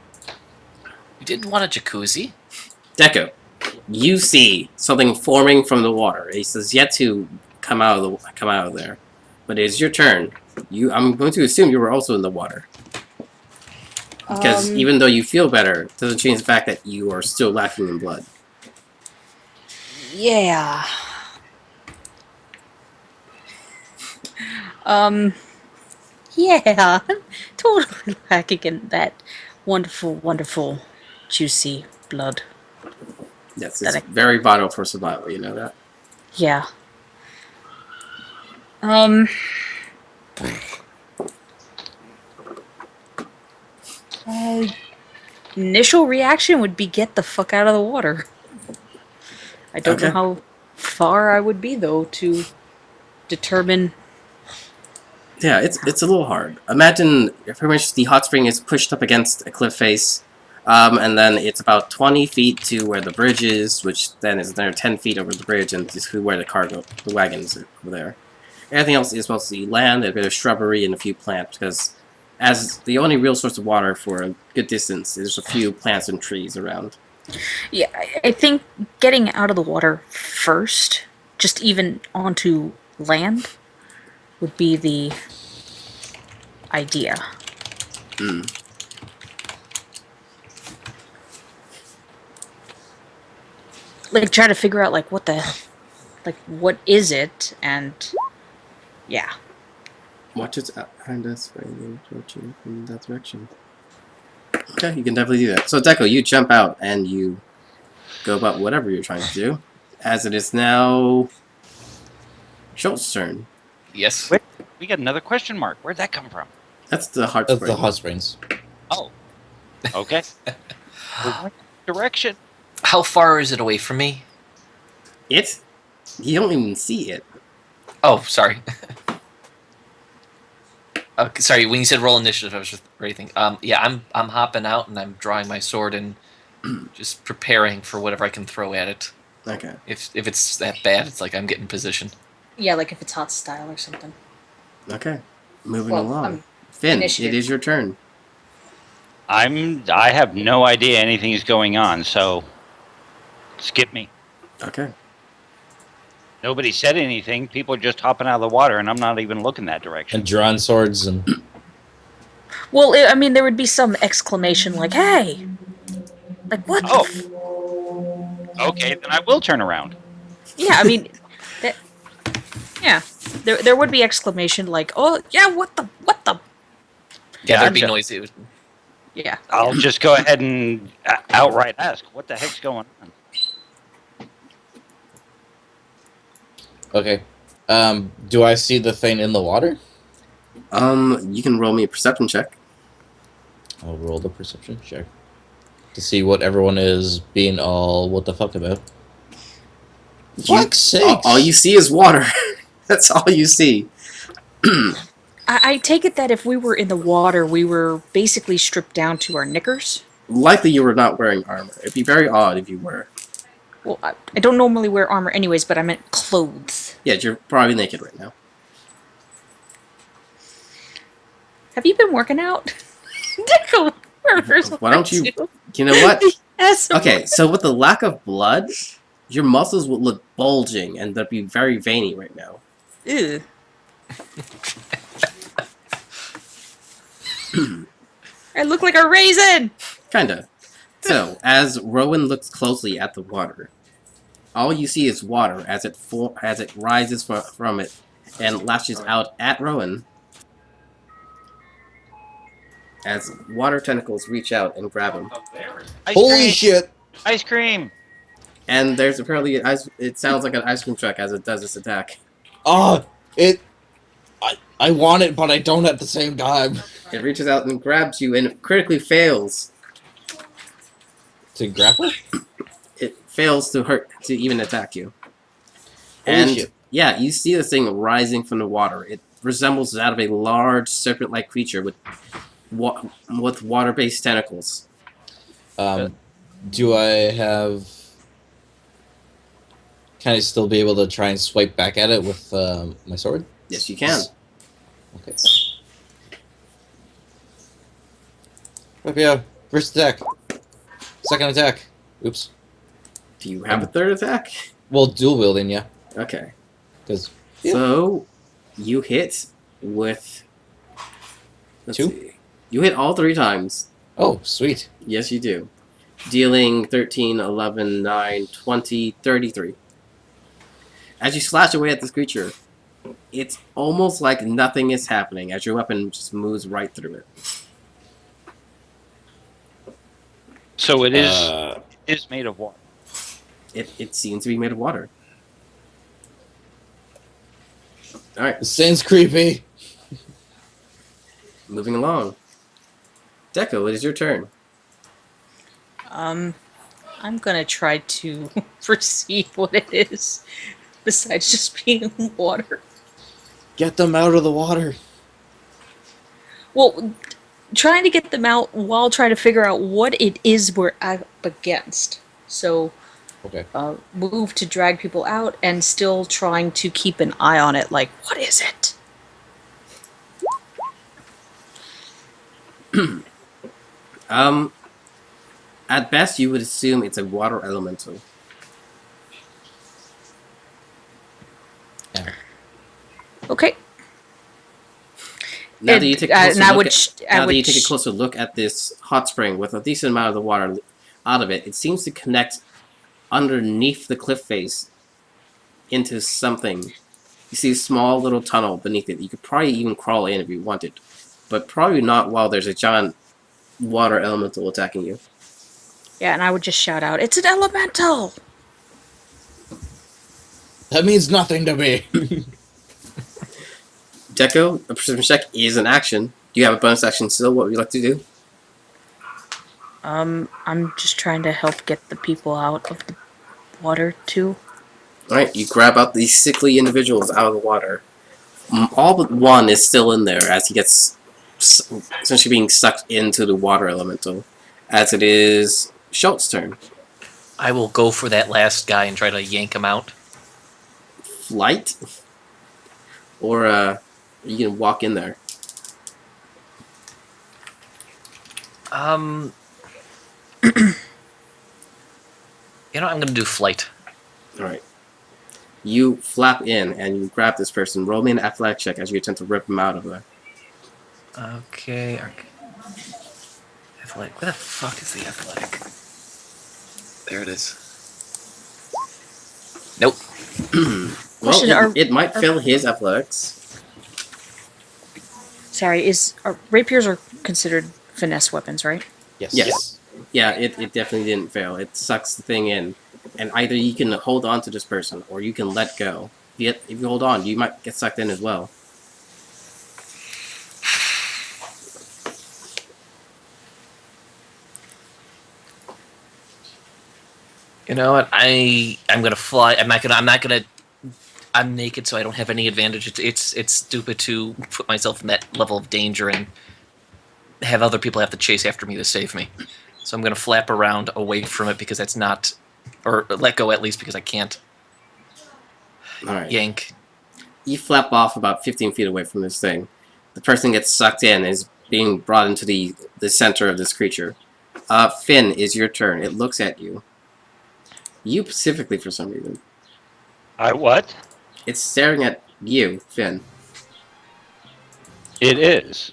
You didn't want a jacuzzi? Deco, you see something forming from the water. It says yet to come out of there, but it is your turn. I'm going to assume you were also in the water because even though you feel better, it doesn't change the fact that you are still lacking in blood. Yeah. Yeah. Totally lacking in that wonderful, wonderful, juicy blood. Yes, it's very vital for survival. You know that. Yeah. Initial reaction would be get the fuck out of the water. I don't know Okay. how far I would be though to determine. Yeah, it's a little hard. Imagine pretty much the hot spring is pushed up against a cliff face, and then it's about 20 feet to where the bridge is, which then is another 10 feet over the bridge, and to where the wagons are over there. Everything else is mostly land, a bit of shrubbery, and a few plants, because as the only real source of water for a good distance, there's a few plants and trees around. Yeah, I think getting out of the water first, just even onto land, would be the idea. Like, try to figure out, like, what is it, and, yeah. Watch its behind us, approaching from that direction. Okay, you can definitely do that. So, Deco, you jump out and you go about whatever you're trying to do. As it is now Schultz's turn. Yes. Wait, we got another question mark. Where'd that come from? That's the hot That's spring. the hot springs. Oh. Okay. We're going direction. How far is it away from me? You don't even see it. Oh, sorry. Okay, sorry, when you said roll initiative, I was just ready to think. Yeah, I'm hopping out and I'm drawing my sword and just preparing for whatever I can throw at it. Okay. If it's that bad, it's like I'm getting position. Yeah, like if it's hot style or something. Okay. Moving Well, along. Finn, initiative. it is your turn. I have no idea anything is going on, so skip me. Okay. Nobody said anything. People are just hopping out of the water, and I'm not even looking that direction. And drawn swords and Well, I mean, there would be some exclamation like, "Hey!" Like, what the Oh. Okay, then I will turn around. Yeah, I mean, that. Yeah, there would be exclamation like, "Oh yeah, what the?" Yeah, there'd be Gotcha. noise. Yeah. I'll just go ahead and outright ask, what the heck's going on? okay. Do I see the thing in the water? You can roll me a perception check. I'll roll the perception check to see what everyone is being all what the fuck about. Fuck's sakes! All you see is water. That's all you see. I take it that if we were in the water, we were basically stripped down to our knickers. Likely you were not wearing armor. It'd be very odd if you were. Well, I don't normally wear armor anyways, but I meant clothes. Yeah, you're probably naked right now. Have you been working out? Why don't you... You know what? Yes. Okay, so with the lack of blood, your muscles would look bulging and they'd be very veiny right now. Ew. I look like a raisin! Kinda. So, as Rowan looks closely at the water, all you see is water as it rises from it and lashes out at Rowan. As water tentacles reach out and grab him. Ice Holy cream! shit! Ice cream! And there's apparently it sounds like an ice cream truck as it does this attack. Oh, I want it, but I don't at the same time. It reaches out and grabs you and it critically fails. To grapple? It fails to even attack you. Holy And shit. yeah, you see this thing rising from the water. It resembles that of a large serpent-like creature with water-based tentacles. Do I have... Can I still be able to try and swipe back at it with my sword? Yes, you can. Okay. Okay, first attack. Second attack. Oops. Do you have a third attack? Well, dual wielding, yeah. Okay. Because So, you hit with... Let's 2? see. You hit all 3 times. oh, sweet. Yes, you do. Dealing 13, 11, 9, 20, 33. As you slash away at this creature, it's almost like nothing is happening as your weapon just moves right through it. So it is made of water. It seems to be made of water. Alright, This thing's creepy. moving along. Deco, it is your turn. I'm gonna try to perceive what it is, besides just being water. Get them out of the water. Well, trying to get them out while trying to figure out what it is we're up against. So, Okay. move to drag people out and still trying to keep an eye on it. Like, what is it? At best, you would assume it's a water elemental. Okay. Now that you take a take closer look at this hot spring with a decent amount of the water out of it, it seems to connect underneath the cliff face into something. You see a small little tunnel beneath it. You could probably even crawl in if you wanted, but probably not while there's a giant water elemental attacking you. Yeah, and I would just shout out, "It's an elemental!" That means nothing to me. Deco, a perception check is an action. Do you have a bonus action still? What would you like to do? I'm just trying to help get the people out of the water, too. Alright, you grab out these sickly individuals out of the water. All but one is still in there as he gets essentially being sucked into the water elemental. As it is Schultz's turn. I will go for that last guy and try to yank him out. Flight? Or, you can walk in there. You know, I'm gonna do flight. Alright. You flap in and you grab this person. Roll me an athletics check as you attempt to rip him out of there. Okay. Athletic. Where the fuck is the athletic? There it is. Nope. Well, Question, it might fail his athletics. Sorry, rapiers are considered finesse weapons, right? Yes. Yes. Yeah, it definitely didn't fail. It sucks the thing in. And either you can hold on to this person or you can let go. If you hold on, you might get sucked in as well. You know what? I'm gonna fly. I'm not gonna. I'm naked, so I don't have any advantage. It's stupid to put myself in that level of danger and have other people have to chase after me to save me. So I'm gonna flap around away from it because that's not, or let go at least because I can't Alright. yank. You flap off about 15 feet away from this thing. The person gets sucked in and is being brought into the center of this creature. Finn, is your turn. It looks at you. You specifically for some reason. I what? It's staring at you, Finn. It is.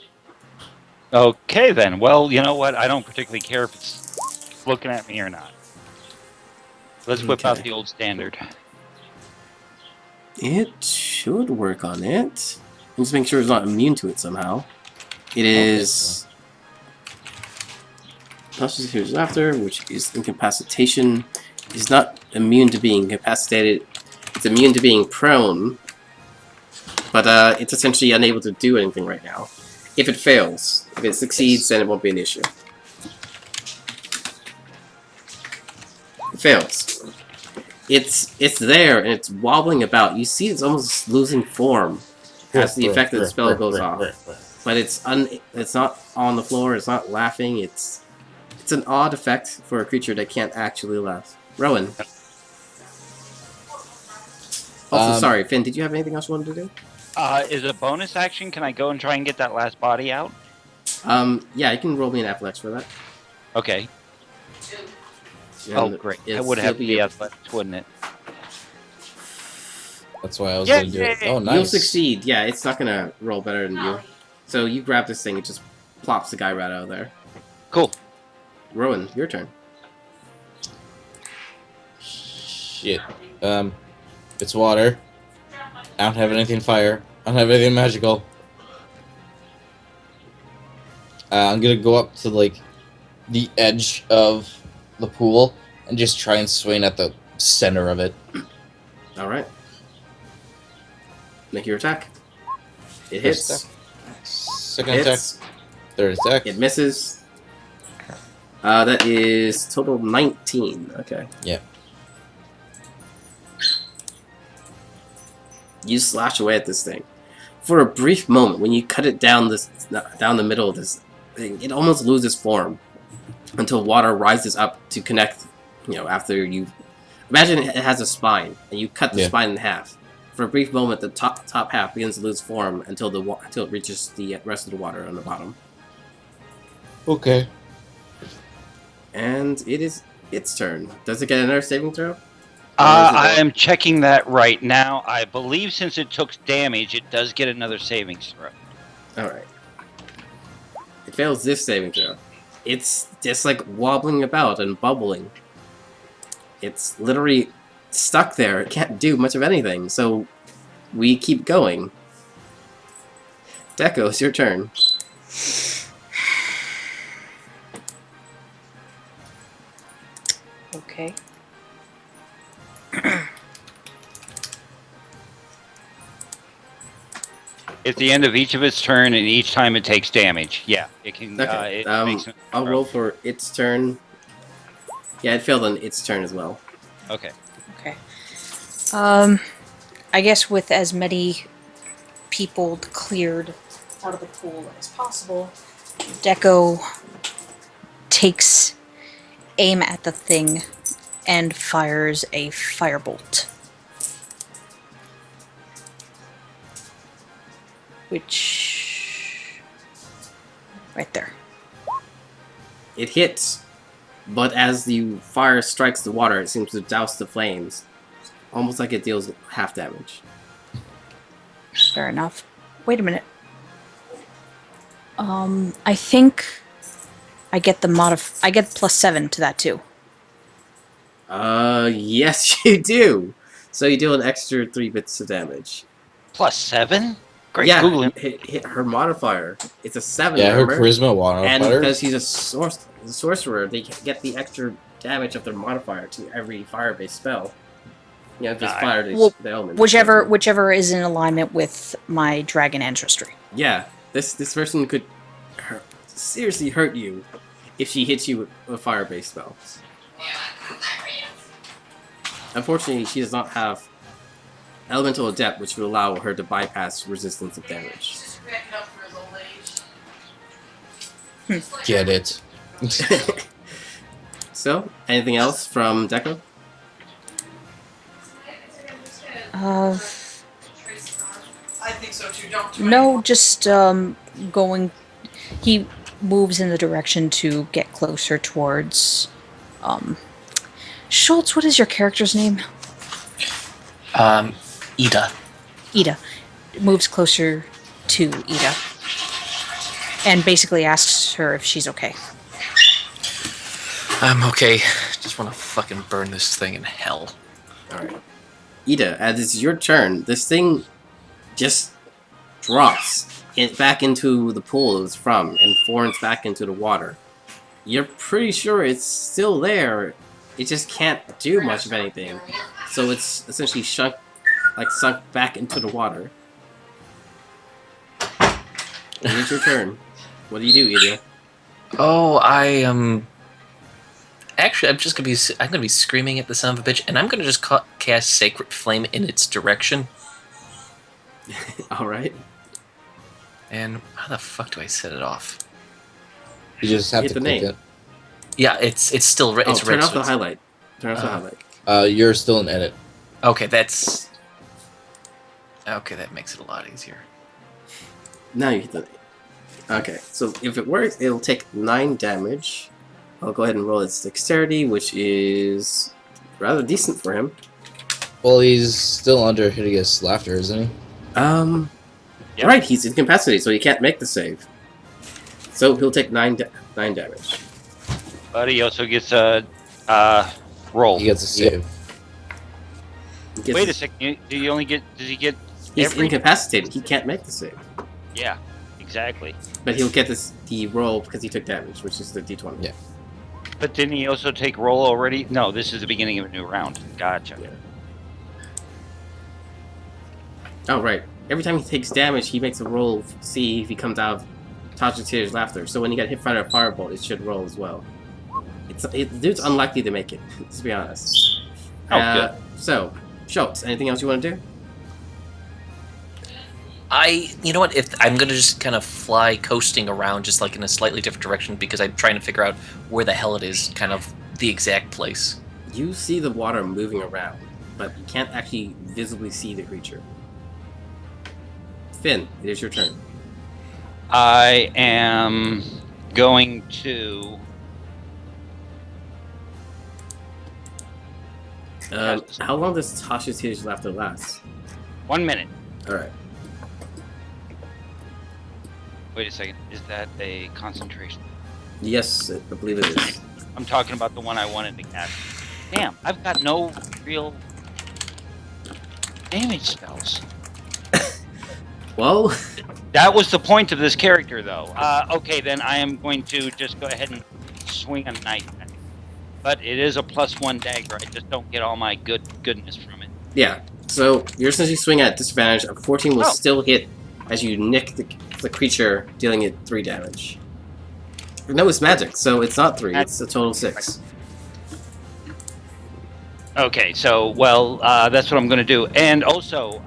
Okay, then. Well, you know what? I don't particularly care if it's looking at me or not. Let's whip out Okay. the old standard. It should work on it. Just make sure it's not immune to it somehow. It is... Plus here's after, which is incapacitation. Is not immune to being incapacitated. It's immune to being prone. But it's essentially unable to do anything right now. If it fails. If it succeeds, then it won't be an issue. It fails. It's there, and it's wobbling about. You see it's almost losing form as the effect of the spell goes off. But it's not on the floor, it's not laughing, it's an odd effect for a creature that can't actually laugh. Rowan. Also, sorry, Finn, did you have anything else you wanted to do? Is it a bonus action? Can I go and try and get that last body out? Yeah, you can roll me an athletics for that. Okay. And Oh, great. That would have to be athletics, wouldn't it? That's why I was going to do it. Oh, nice. You'll succeed. Yeah, it's not going to roll better than you. So you grab this thing, it just plops the guy right out of there. Cool. Rowan, your turn. Shit. It's water. I don't have anything fire. I don't have anything magical. I'm gonna go up to, like, the edge of the pool and just try and swing at the center of it. Alright. Make your attack. It hits. Second Hits. attack. Third attack. It misses. That is total 19. Okay. Yeah. You slash away at this thing. For a brief moment, when you cut it down the middle of this thing, it almost loses form until water rises up to connect. You know, after you imagine it has a spine, and you cut the spine in half. For a brief moment, the top half begins to lose form until it reaches the rest of the water on the bottom. Okay. And it is its turn. Does it get another saving throw? I am checking that right now. I believe since it took damage, it does get another savings throw. Alright. It fails this saving throw. It's just like wobbling about and bubbling. It's literally stuck there. It can't do much of anything, so we keep going. Deco, it's your turn. Okay. It's the end of each of its turn, and each time it takes damage. Yeah, it can. Okay. It makes I'll roll for its turn. Yeah, it failed on its turn as well. Okay. Okay. I guess with as many people cleared out of the pool as possible, Deco takes aim at the thing and fires a firebolt. Which... right there. It hits, but as the fire strikes the water, it seems to douse the flames. almost like it deals half damage. Fair enough. Wait a minute. I think I get the I get +7 to that too. Yes, you do. So you deal an extra 3 bits of damage. +7? Great Yeah, Googling. hit her modifier. It's a 7. Yeah, her remember? charisma And modifier. because he's a sorcerer, they get the extra damage of their modifier to every fire-based spell. You know, just Nice. fire Well, the element. whichever is in alignment with my dragon ancestry. Yeah, this person could seriously hurt you if she hits you with a fire-based spell. Unfortunately, she does not have Elemental Adept, which would allow her to bypass resistance of damage. Just crack it up for his old age. Get it. So, anything else from Deco? Uh, I think so too. Don't do no, anymore. just going. He moves in the direction to get closer towards. Schultz, what is your character's name? Ida. Ida. Moves closer to Ida. And basically asks her if she's okay. I'm okay. Just want to fucking burn this thing in hell. Alright. Ida, as it's your turn, this thing just drops back into the pool it was from and forms back into the water. You're pretty sure it's still there. It just can't do much of anything. So it's essentially sunk back into the water. It is your turn. What do you do, Ida? Oh, I am. Actually, I'm gonna be screaming at the son of a bitch, and I'm gonna just cast Sacred Flame in its direction. Alright. And how the fuck do I set it off? You just have Hit to the click name. it. Yeah, it's still red. It's turn red. off so the it's- highlight. Turn off the highlight. You're still in edit. Okay, that's. Okay, that makes it a lot easier. Now you hit the name. Okay, so if it works, it'll take 9 damage. I'll go ahead and roll its dexterity, which is rather decent for him. Well, he's still under hideous laughter, isn't he? Yep. Right, he's incapacitated, so he can't make the save. So he'll take 9 damage. But he also gets a roll. He gets a save. He gets- Wait a second. Does he get He's every... incapacitated. He can't make the save. Yeah, exactly. But he'll get the roll because he took damage, which is the d20. Yeah. But didn't he also take roll already? No, this is the beginning of a new round. Gotcha. Yeah. Oh, right. Every time he takes damage, he makes a roll to see if he comes out of Tasha's laughter. So when you get hit by a firebolt, it should roll as well. The dude's unlikely to make it, to be honest. Oh, good. So, Schultz, anything else you want to do? You know what? If I'm gonna just kind of fly coasting around, just like in a slightly different direction, because I'm trying to figure out where the hell it is, kind of the exact place. You see the water moving around, but you can't actually visibly see the creature. Finn, it is your turn. I am going to... How long does Tasha's Tears Laughter last? 1 minute. Alright. Wait a second. Is that a concentration? Yes, I believe it is. I'm talking about the one I wanted to cast. Damn, I've got no real damage spells. Well, That was the point of this character, though. Okay, then I am going to just go ahead and swing a knife at it. But it is a +1 dagger. I just don't get all my goodness from it. yeah. So you're essentially swinging at disadvantage. A 14 will Oh. still hit as you nick the creature, dealing it 3 damage. No, it's magic, so it's not 3. It's a total 6. Okay, so, well, that's what I'm going to do. And also,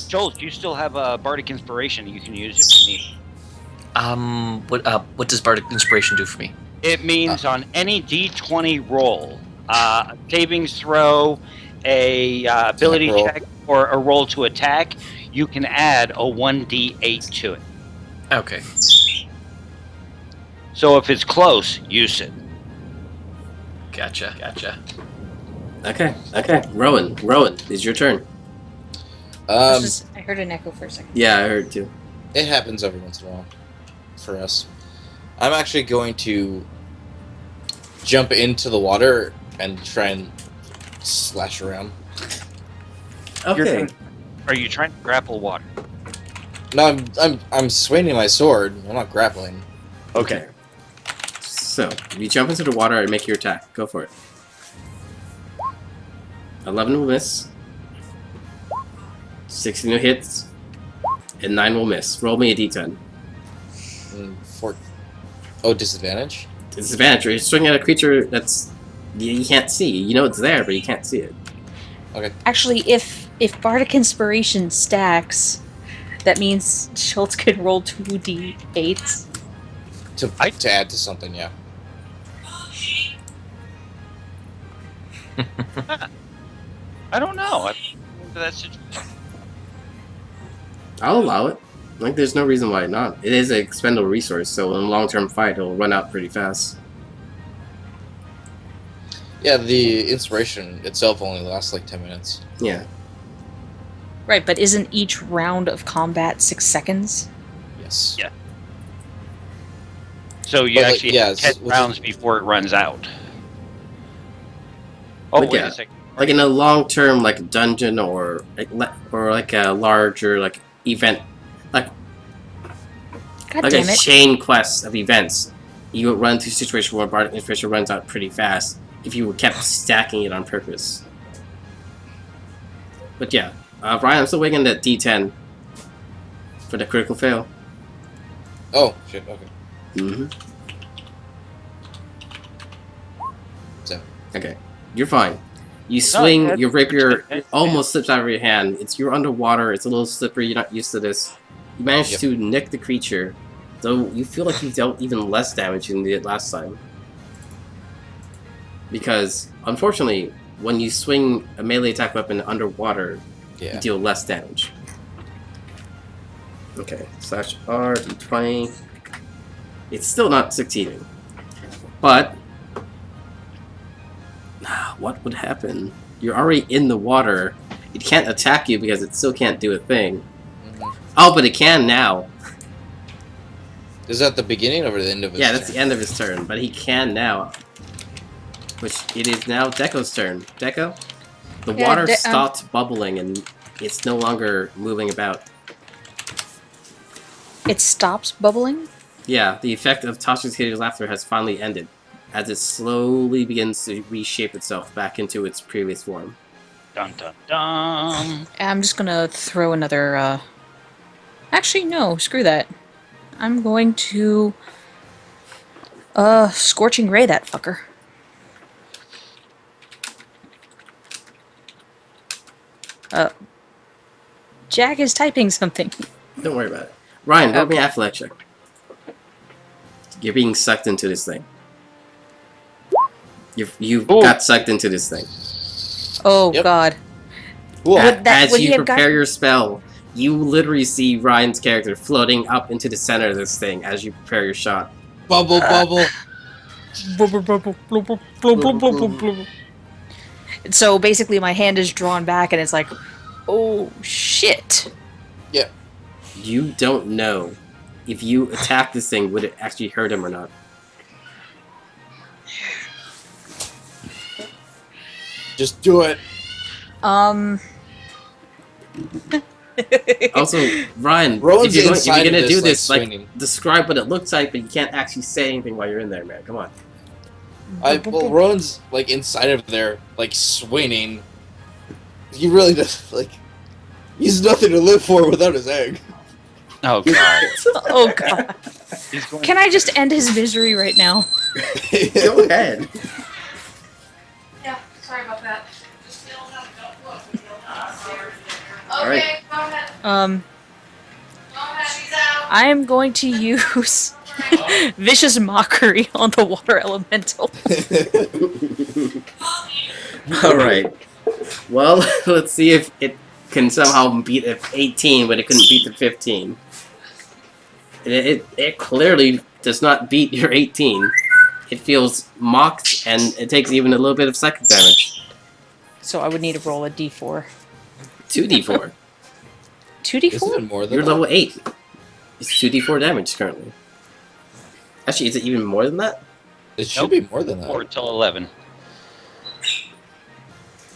Joel, you still have a Bardic Inspiration you can use if you need. What does Bardic Inspiration do for me? It means on any D20 roll, savings throw, a ability roll. check, or a roll to attack, you can add a 1d8 to it. Okay. So if it's close, use it. Gotcha. Okay. Rowan, it's your turn. I heard an echo for a second. Yeah, I heard too. It happens every once in a while for us. I'm actually going to jump into the water and try and slash around. Okay. Are you trying to grapple water? No, I'm swinging my sword. I'm not grappling. Okay. So, you jump into the water and make your attack. Go for it. 11 will miss. 16 will hit. And 9 will miss. Roll me a d10. Oh, disadvantage? Disadvantage. You're swinging at a creature that's... You can't see. You know it's there, but you can't see it. Okay. Actually, if Bardic Inspiration stacks, that means Schultz can roll 2d8s. To add to something, yeah. I don't know. That's situation. I'll allow it. Like, there's no reason why not. It is an expendable resource, so in a long-term fight, it'll run out pretty fast. Yeah, the inspiration itself only lasts like 10 minutes. Yeah. Right, but isn't each round of combat 6 seconds? Yes. Yeah. So you But, like, actually yeah, have 10 it's- rounds before it runs out. Oh, But wait yeah. a second. Like in a long-term, like dungeon or like a larger like event, God like damn a it. chain quest of events, you would run into a situation where Bardic Inspiration runs out pretty fast if you kept stacking it on purpose. But yeah, Ryan, I'm still waiting that D10 for the critical fail. Oh, shit, okay. Mm-hmm. So, Okay, you're fine. You swing, that's- your rapier that's- almost slips out of your hand. You're underwater, it's a little slippery, you're not used to this. You manage Yep. to nick the creature, though you feel like you dealt even less damage than you did last time. Because, unfortunately, when you swing a melee attack weapon underwater, you yeah. deal less damage. Okay, slash R, D20. It's still not succeeding. But, what would happen? You're already in the water. It can't attack you because it still can't do a thing. Mhm. Oh, but it can now. Is that the beginning or the end of his Yeah, that's turn? the end of his turn, but he can now. Which, it is now Deco's turn. Deco? The Yeah, water stopped bubbling and it's no longer moving about. It stops bubbling? Yeah, the effect of Tasha's hideous laughter has finally ended, as it slowly begins to reshape itself back into its previous form. Dun dun dun. I'm just gonna throw another, Actually, no, screw that. I'm going to, Scorching Ray that fucker. Jack is typing something. Don't worry about it. Ryan, roll me Okay. an athletics check. You're being sucked into this thing. You Ooh. got sucked into this thing. Oh, Yep. God. Cool. Would that- As would he you have prepare gotten- your spell, you literally see Ryan's character floating up into the center of this thing as you prepare your shot. Bubble, bubble. So basically, my hand is drawn back, and it's like, oh shit. Yeah. You don't know if you attack this thing, would it actually hurt him or not. Just do it. Also, Ryan, Rowan's if you're inside gonna of do this, this, like, swinging. describe what it looks like, but you can't actually say anything while you're in there, man. Come on. Well, Rowan's like inside of there, like swinging. He really does like. He's nothing to live for without his egg. Oh god. Oh god. He's going Can I just end his misery right now? Go ahead. Yeah, sorry about that. Just don't look. Alright. Okay, go ahead. Go ahead, she's out. I am going to use Vicious Mockery on the water elemental. Alright. Well, let's see if it can somehow beat a 18, but it couldn't beat the 15. It clearly does not beat your 18. It feels mocked, and it takes even a little bit of psychic damage. So I would need to roll a d4. 2d4. 2d4? Isn't it more than You're that? level 8. It's 2d4 damage currently. Actually, is it even more than that? It should Nope. be more than that. 4 till 11.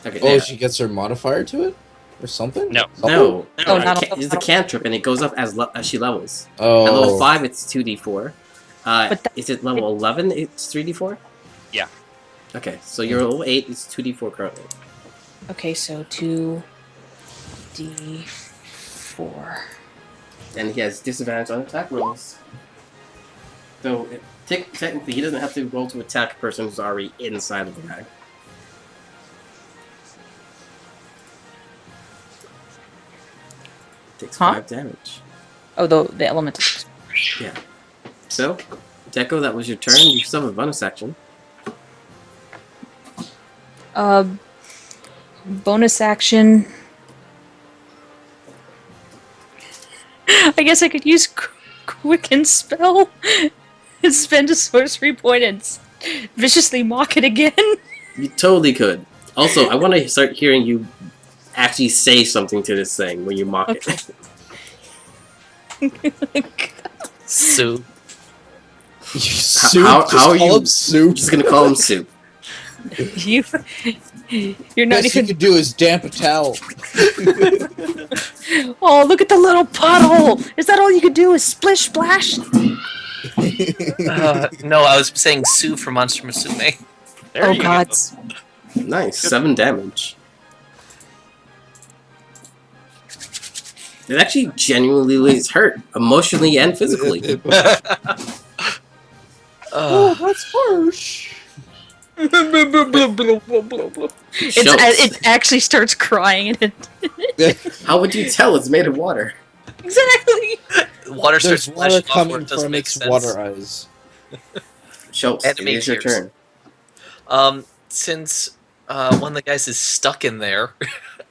Okay. Oh, there. she gets her modifier to it? Or something? No. No. Oh, not It's a cantrip, and it goes up as she levels. Oh. At level 5, it's 2d4. But Is it level 11? It's 3d4? Yeah. Okay, so you're level 8, it's 2d4 currently. Okay, so 2d4. And he has disadvantage on attack rolls. So, technically, he doesn't have to roll to attack a person who's already inside of the bag. Takes Huh? 5 damage. Oh, the elemental. Yeah. So, Deco, that was your turn. You still have a bonus action. Bonus action. I guess I could use Quicken Spell and spend a sorcery point and viciously mock it again. You totally could. Also, I want to start hearing you actually say something to this thing when you mock it. Sue. You soup? How Just are call you- him soup? I'm just gonna call him Soup. You're not Best you even. could do is damp a towel. Oh, look at the little puddle! Is that all you could do? Is splish splash? No, I was saying Sue from Monster Musume. There Oh you God! go. Nice, 7 damage. It actually genuinely is hurt, emotionally and physically. Oh, that's harsh. It actually starts crying and How would you tell it's made of water? exactly. Water starts There's water splashing off where coming it doesn't from make its sense. water eyes. Schultz, it Anime is your tears. turn. Since one of the guys is stuck in there,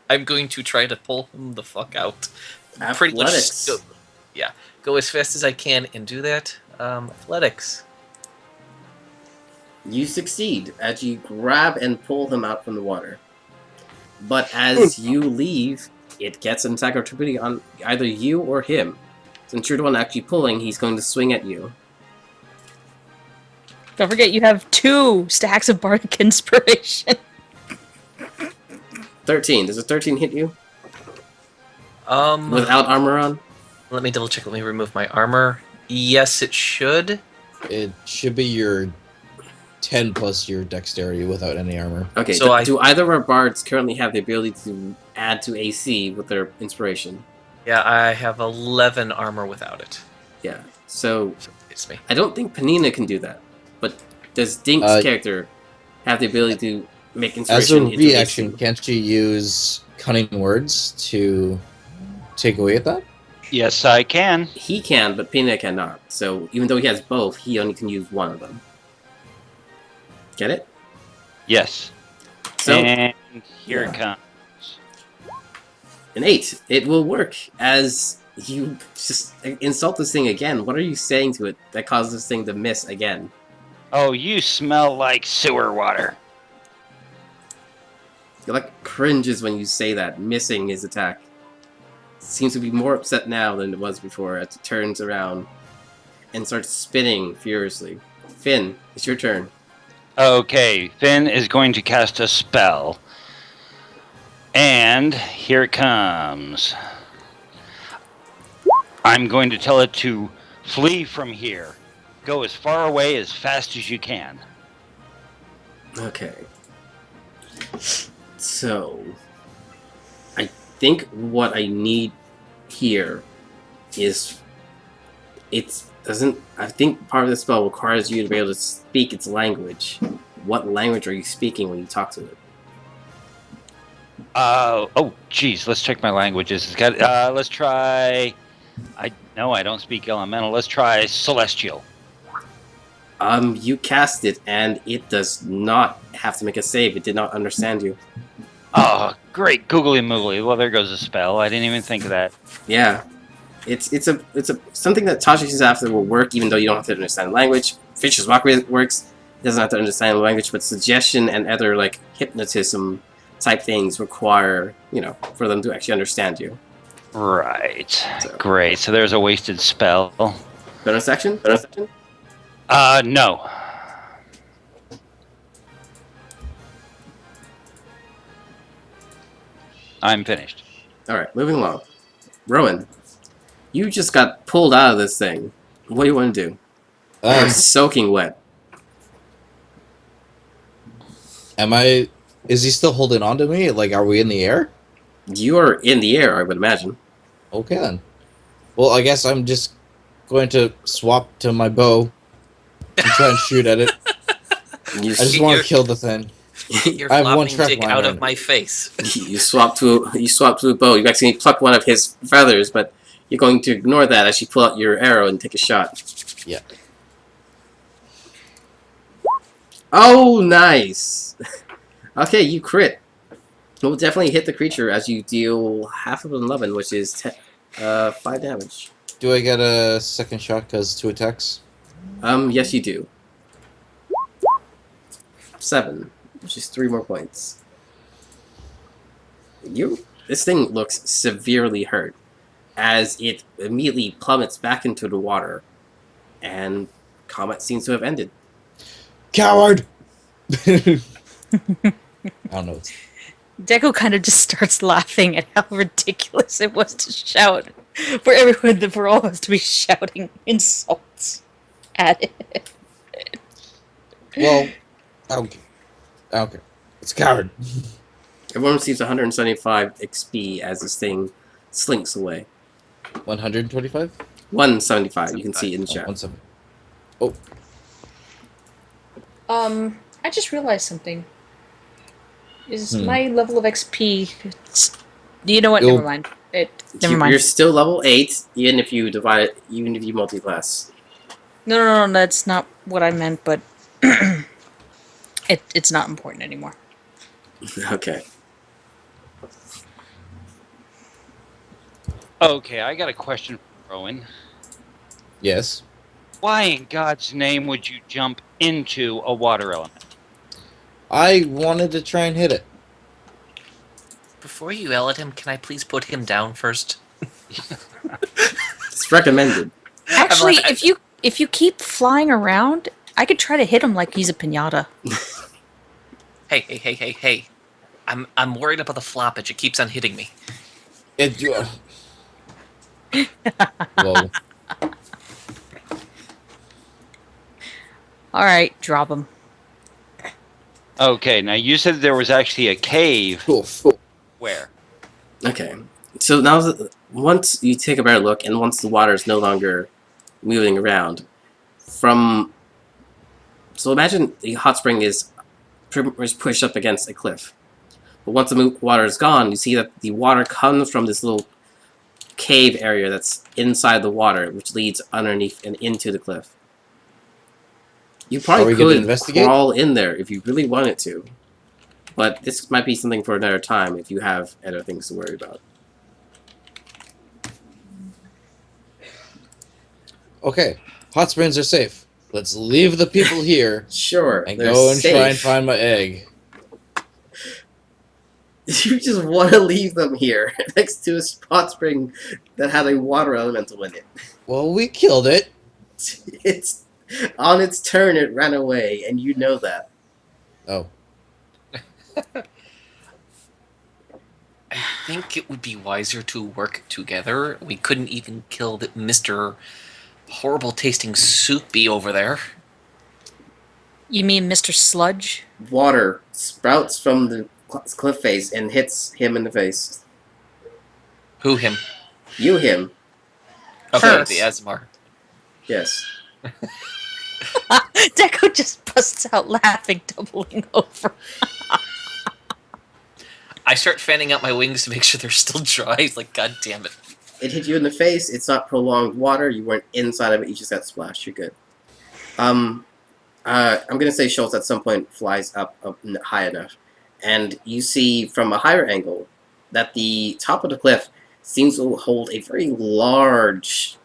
I'm going to try to pull him the fuck out. Pretty much Athletics. go as fast as I can and do that. Athletics. You succeed as you grab and pull him out from the water. But as you leave, it gets an attack opportunity on either you or him. Since you're the one actually pulling, he's going to swing at you. Don't forget, you have 2 stacks of bardic inspiration. 13. Does a 13 hit you? Without armor on? Let me double check. Let me remove my armor. Yes, it should. It should be your 10 plus your dexterity without any armor. Okay, So do either of our bards currently have the ability to add to AC with their inspiration? Yeah, I have 11 armor without it. Yeah. So, So it's me. I don't think Panina can do that. But does Dink's character have the ability to make As inspiration a into reaction, AC? can't you use cunning words to take away at that? Yes, I can. He can, but Panina cannot. So, even though he has both, he only can use one of them. Get it? Yes. So, And here yeah. it comes. an 8. It will work as you just insult this thing again. What are you saying to it that causes this thing to miss again? Oh, you smell like sewer water. It like cringes when you say that, missing his attack. Seems to be more upset now than it was before as it turns around and starts spinning furiously. Finn, it's your turn. Okay, Finn is going to cast a spell. And here it comes. I'm going to tell it to flee from here. Go as far away as fast as you can. Okay. So, I think what I need here is I think part of the spell requires you to be able to speak its language. What language are you speaking when you talk to it? Oh, geez, let's check my languages. It's got, let's try, I don't speak elemental. Let's try celestial. You cast it, and it does not have to make a save. It did not understand you. Oh, great, googly moogly. Well, there goes a spell. I didn't even think of that. Yeah. It's something that Tasha says after will work, even though you don't have to understand the language. Fisher's Walk works. It doesn't have to understand the language, but suggestion and other like hypnotism type things require, for them to actually understand you. Right. So. Great. So there's a wasted spell. Bonus action? No. I'm finished. Alright, moving along. Rowan, you just got pulled out of this thing. What do you want to do? You're soaking wet. Is he still holding on to me? Like, are we in the air? You are in the air, I would imagine. Okay, then. Well, I guess I'm just going to swap to my bow and try and shoot at it. I just want to kill the thing. You're I have one flopping track dick line out on of it. my face. You swap to a bow. You actually pluck one of his feathers, but you're going to ignore that as you pull out your arrow and take a shot. Yeah. Oh, nice! Okay, you crit. It will definitely hit the creature as you deal half of an 11, which is 5 damage. Do I get a second shot because 2 attacks? Yes you do. 7, which is 3 more points. This thing looks severely hurt as it immediately plummets back into the water, and combat seems to have ended. Coward! I don't know. Deku kind of just starts laughing at how ridiculous it was to shout for everyone, for all of us to be shouting insults at it. Well, I don't care. It's a coward. Everyone receives 175 XP as this thing slinks away. 125? 175, you can see in the chat. 170. Oh. I just realized something. Is my level of XP... You know what? Never mind. Never mind. You're still level 8, even if you multi-class. No, that's not what I meant, but it's not important anymore. Okay. Okay, I got a question for Rowan. Yes. Why in God's name would you jump into a water element? I wanted to try and hit it. Before you yell at him, can I please put him down first? It's recommended. Actually, if you keep flying around, I could try to hit him like he's a piñata. Hey. I'm worried about the floppage. It keeps on hitting me. Whoa. Alright, drop him. Okay, now you said there was actually a cave. Where? Okay. So now, once you take a better look, and once the water is no longer moving around, so imagine the hot spring is pushed up against a cliff. But once the water is gone, you see that the water comes from this little cave area that's inside the water, which leads underneath and into the cliff. You probably could crawl in there if you really wanted to. But this might be something for another time if you have other things to worry about. Okay, hot springs are safe. Let's leave the people here. Sure. And go and try and find my egg. You just want to leave them here next to a hot spring that had a water elemental in it. Well, we killed it. It's on its turn. It ran away, and you know that. Oh. I think it would be wiser to work together. We couldn't even kill the Mr. Horrible tasting soupy over there. You mean Mr. Sludge? Water sprouts from the cliff face and hits him in the face. Who him? You him. Okay, Her. the Asmar. Yes. Deku just busts out laughing, doubling over. I start fanning out my wings to make sure they're still dry. He's like, God damn it. It hit you in the face. It's not prolonged water. You weren't inside of it. You just got splashed. You're good. I'm gonna say Schultz at some point flies up high enough, and you see from a higher angle that the top of the cliff seems to hold a very large,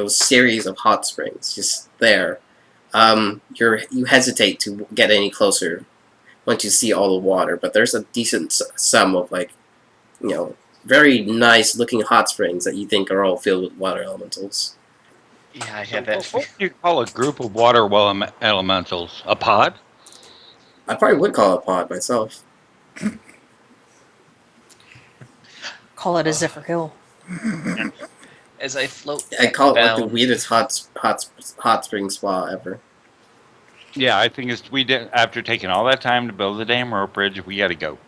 series of hot springs just there. You hesitate to get any closer, once you see all the water. But there's a decent sum of like, you know, very nice looking hot springs that you think are all filled with water elementals. Yeah, I So have what that. would you call a group of water elementals? A pod? I probably would call it a pod myself. Call it a Zephyr Hill. As I float I back call it like the down. weirdest hot spring spa ever. Yeah, I think we did after taking all that time to build the damn rope bridge. We got to go.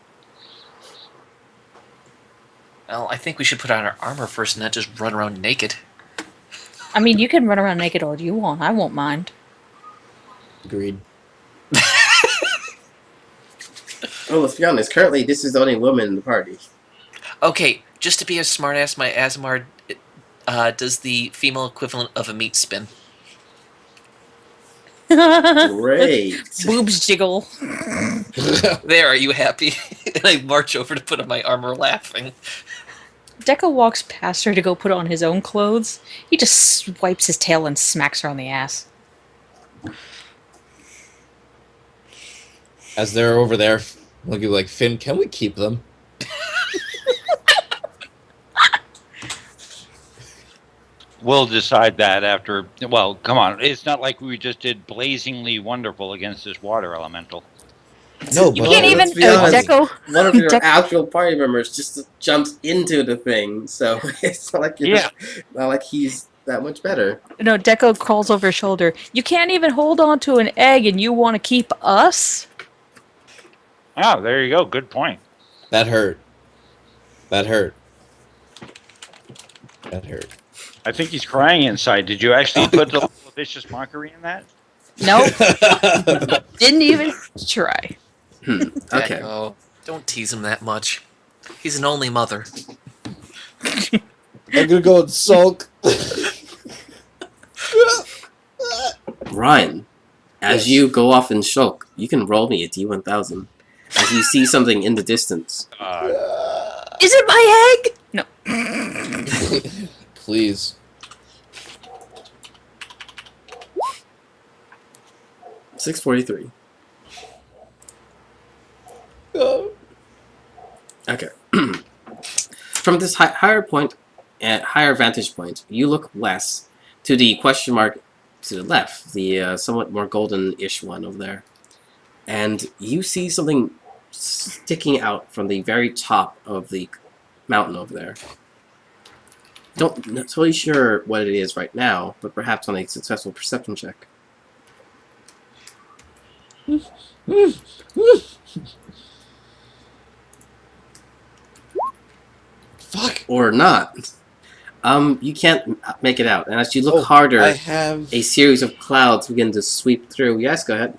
Well, I think we should put on our armor first and not just run around naked. I mean, you can run around naked all you want. I won't mind. Agreed. Oh, let's be honest. Currently, this is the only woman in the party. Okay, just to be a smartass, my Asmar does the female equivalent of a meat spin. Great. Boobs jiggle. There, are you happy? And I march over to put on my armor laughing. Deco walks past her to go put on his own clothes. He just wipes his tail and smacks her on the ass. As they're over there looking like, Finn, can we keep them? We'll decide that after. Well, come on. It's not like we just did blazingly wonderful against this water elemental. No, You but can't even. let's be honest. Deco. One of your Deco- actual party members just jumps into the thing, so it's not like not like he's that much better. No, Deco crawls over his shoulder. You can't even hold on to an egg, and you want to keep us? Oh, there you go. Good point. that hurt. That hurt. That hurt. I think he's crying inside. Did you actually put the vicious mockery in that? Nope. Didn't even try. Okay. Oh, don't tease him that much. He's an only mother. I'm gonna go and sulk. Ryan, as Yes. you go off in shock, you can roll me a D1000 as you see something in the distance. Is it my egg? No. Please. $643. Oh. Okay. From this higher vantage point, you look west to the question mark to the left, the somewhat more golden-ish one over there, and you see something sticking out from the very top of the mountain over there. Not totally sure what it is right now, but perhaps on a successful perception check. Fuck. Or not. You can't make it out, and as you look Oh, harder, I have. a series of clouds begin to sweep through. Yes, go ahead.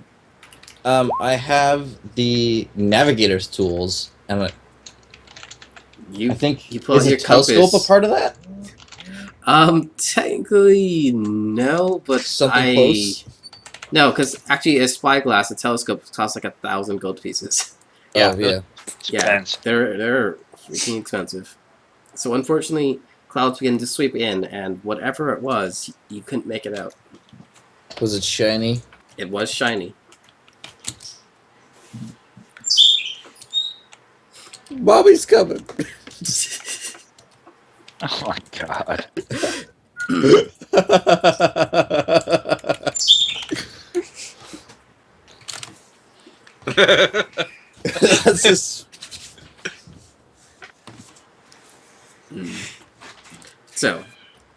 I have the navigator's tools, and I think you pull out is your a telescope compass. a part of that? Technically no, but Something close. No, because actually a spyglass, a telescope costs like 1,000 gold pieces. Oh yeah. Yeah, they're freaking expensive. So unfortunately, clouds begin to sweep in, and whatever it was, you couldn't make it out. Was it shiny? It was shiny. Bobby's coming. Oh my god. That's just. So,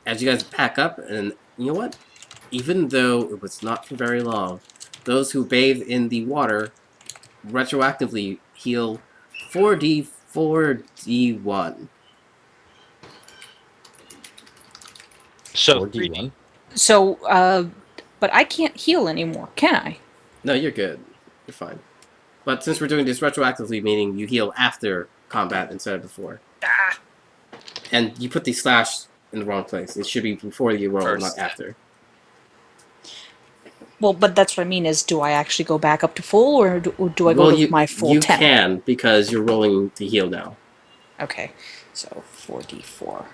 as you guys pack up, and you know what? Even though it was not for very long, those who bathe in the water retroactively heal 4d1. So 4D1. So, but I can't heal anymore, can I? No, you're good. You're fine. But since we're doing this retroactively, meaning you heal after combat instead of before. And you put the slash in the wrong place. It should be before you roll, First. not after. Well, but that's what I mean is, do I actually go back up to full, or do I go Well, to my full you 10? can, because you're rolling to heal now. Okay, so 4d4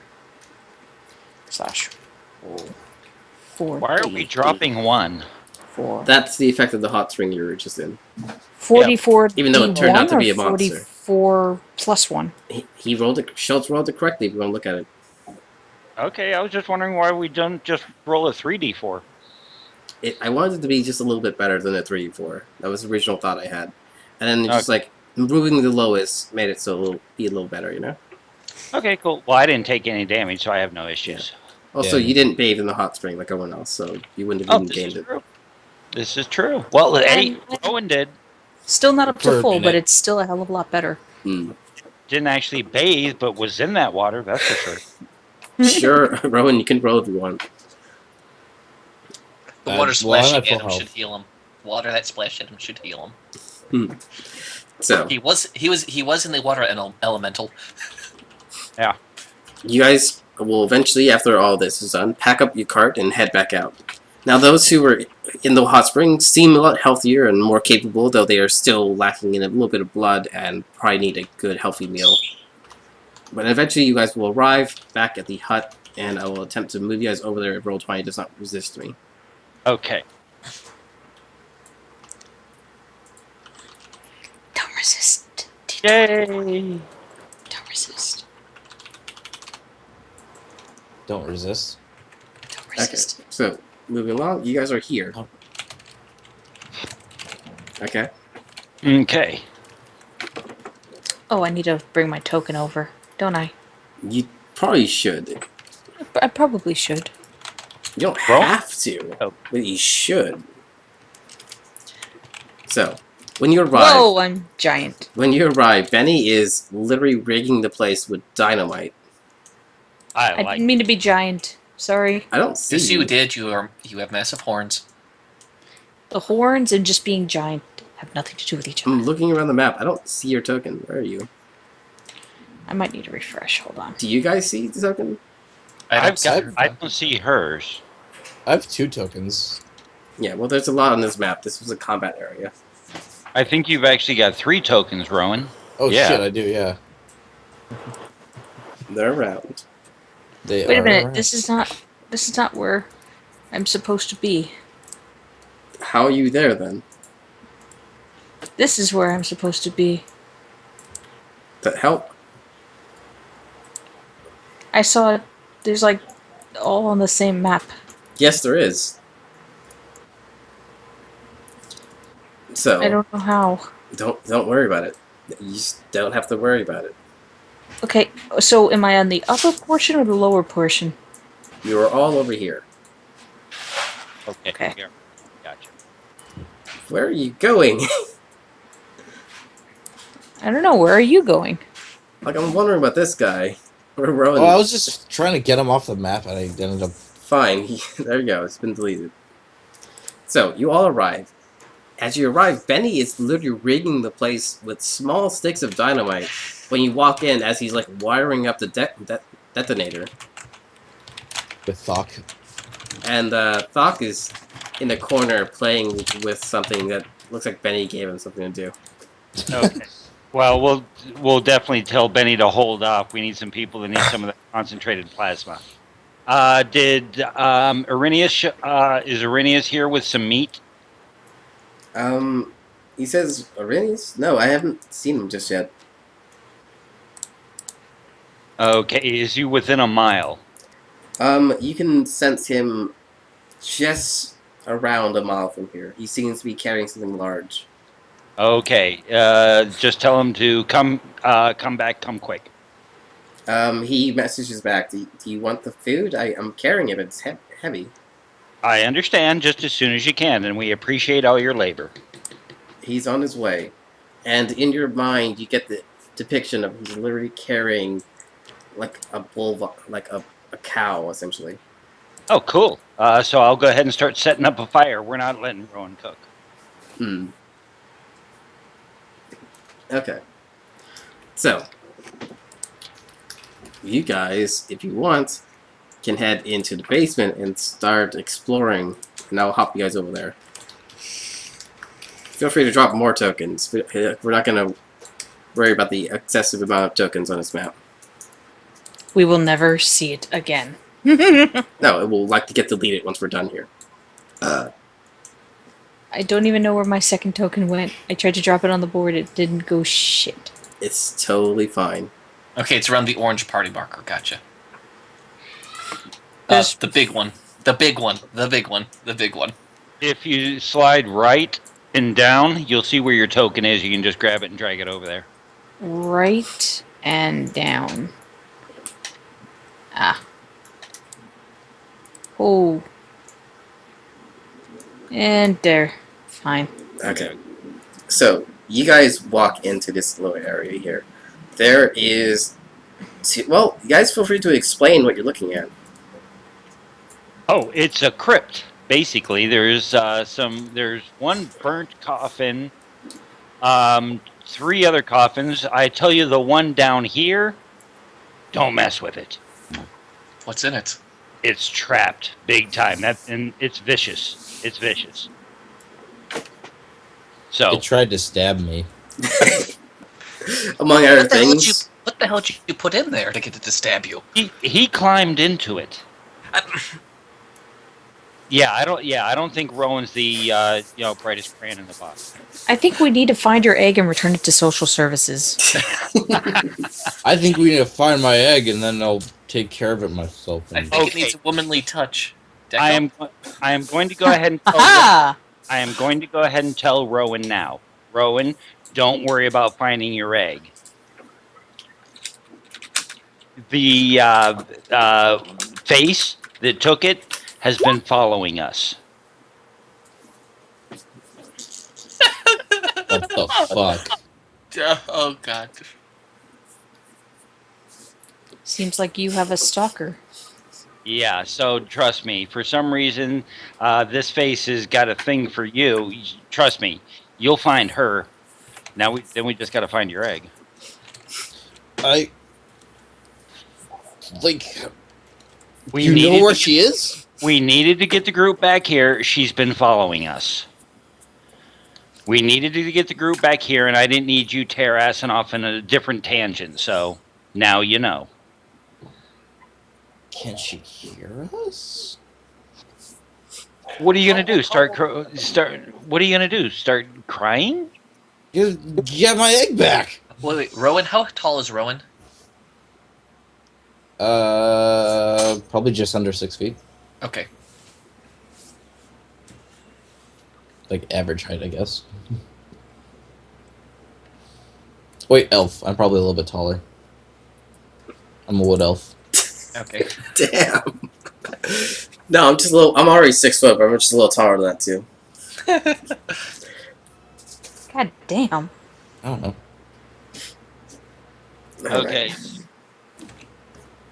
slash roll 4d. why are we dropping one? 44. That's the effect of the hot spring you were just in. 44 Even though it turned out to D1 be a or monster. 44 plus 1? He rolled it. Schultz rolled it correctly. If you want to look at it. Okay, I was just wondering why we don't just roll a 3d4. I wanted it to be just a little bit better than a 3-4. That was the original thought I had. And then just like moving the lowest made it so it'll be a little better, you know? Okay, cool. Well, I didn't take any damage, so I have no issues. Also, Yeah. you didn't bathe in the hot spring like everyone else, so you wouldn't have Oh, even this gained is it. true. This is true. Well, hey, And- Rowan did. Still not up For to a full, but minute. it's still a hell of a lot better. Hmm. Didn't actually bathe, but was in that water, that's for sure. Sure, Rowan, you can roll if you want. The water Well, I'm splashing at at full him health. should heal him. Water that splashed at him should heal him. So, He was in the water elemental. you guys will eventually, after all this is done, pack up your cart and head back out. Now, those who were in the hot spring seem a lot healthier and more capable, though they are still lacking in a little bit of blood and probably need a good, healthy meal. But eventually, you guys will arrive back at the hut, and I will attempt to move you guys over there if Roll20 does not resist me. Okay. Don't resist. Yay! Don't resist. Don't resist. Don't Okay, resist. so moving along, you guys are here. Oh. Okay. Okay. Oh, I need to bring my token over, don't I? You probably should. I probably should. You don't Roll? have to, Oh. but you should. So, when you arrive, Whoa, I'm giant. Benny is literally rigging the place with dynamite. I I like didn't mean to be giant. Sorry. I don't see Yes, you did. You have massive horns. The horns and just being giant have nothing to do with each other. I'm looking around the map. I don't see your token. Where are you? I might need to refresh. Hold on. Do you guys see the token? I don't see hers. I have 2 tokens. Yeah, well, there's a lot on this map. This was a combat area. I think you've actually got 3 tokens, Rowan. Oh Yeah. shit, I do, yeah. They're around. They Wait a are minute. around. This is not where I'm supposed to be. How are you there, then? This is where I'm supposed to be. That help? I saw it. There's like all on the same map. Yes, there is. So, I don't know how. don't worry about it. You just don't have to worry about it. Okay, so am I on the upper portion or the lower portion? You are all over here. Okay. Okay. Here. Gotcha. Where are you going? I don't know. Where are you going? Like, I'm wondering about this guy. We're rolling. Oh, I was just trying to get him off the map and I ended up... Fine. There you go. It's been deleted. So, you all arrive. As you arrive, Benny is literally rigging the place with small sticks of dynamite when you walk in as he's, like, wiring up the detonator. with Thok. And Thok is in the corner playing with something that looks like Benny gave him something to do. Okay. Well, we'll definitely tell Benny to hold off. We need some people that need some of that concentrated plasma. Did Irenaeus is Irenaeus here with some meat? He says, Irenaeus? No, I haven't seen him just yet. Okay, is he within a mile? You can sense him just around a mile from here. He seems to be carrying something large. Okay, just tell him to come back, come quick. He messages back, do you want the food? I'm carrying it, but it's heavy. I understand, just as soon as you can, and we appreciate all your labor. He's on his way. And in your mind, you get the depiction of he's literally carrying like a bull, like a cow, essentially. Oh, cool. So I'll go ahead and start setting up a fire. We're not letting Rowan cook. Okay. So, you guys, if you want, can head into the basement and start exploring, and I'll hop you guys over there. Feel free to drop more tokens. We're not going to worry about the excessive amount of tokens on this map. We will never see it again. No, it will like to get deleted once we're done here. I don't even know where my second token went. I tried to drop it on the board. It didn't go shit. It's totally fine. Okay, it's around the orange party marker. Gotcha. There's- The big one. The big one. The big one. The big one. If you slide right and down, you'll see where your token is. You can just grab it and drag it over there. right and down. Ah. Oh. And there. Fine. Okay. So, you guys walk into this little area here. There is... Well, you guys feel free to explain what you're looking at. Oh, it's a crypt. Basically, there's one burnt coffin, 3 other coffins. I tell you, the one down here, don't mess with it. What's in it? It's trapped big time. And it's vicious. It's vicious. So It tried to stab me. Among other things... What the hell did you put in there to get it to stab you? he climbed into it. I don't think Rowan's the brightest crayon in the box. I think we need to find your egg and return it to social services. I think we need to find my egg, and then I'll take care of it myself. I And think it Okay. needs a womanly touch. I Deco? am going to go ahead and tell Ah! I am going to go ahead and tell Rowan now. Rowan, don't worry about finding your egg. The face that took it has been following us. what the fuck? Oh, God. Seems like you have a stalker. Yeah, so trust me. For some reason, this face has got a thing for you. Trust me, you'll find her. Now we just got to find your egg. You know where she is? We needed to get the group back here. She's been following us. We needed to get the group back here, and I didn't need you tear-assing off in a different tangent, so now you know. Can she hear us? What are you going to do? What are you going to do? Start crying? Get my egg back! Wait, Rowan? How tall is Rowan? Probably just under 6 feet. Okay. Like average height, I guess. Wait, elf. I'm probably a little bit taller. I'm a wood elf. Okay. Damn. No, I'm just a little... I'm already 6 foot, but I'm just a little taller than that, too. God damn. I don't know. Okay.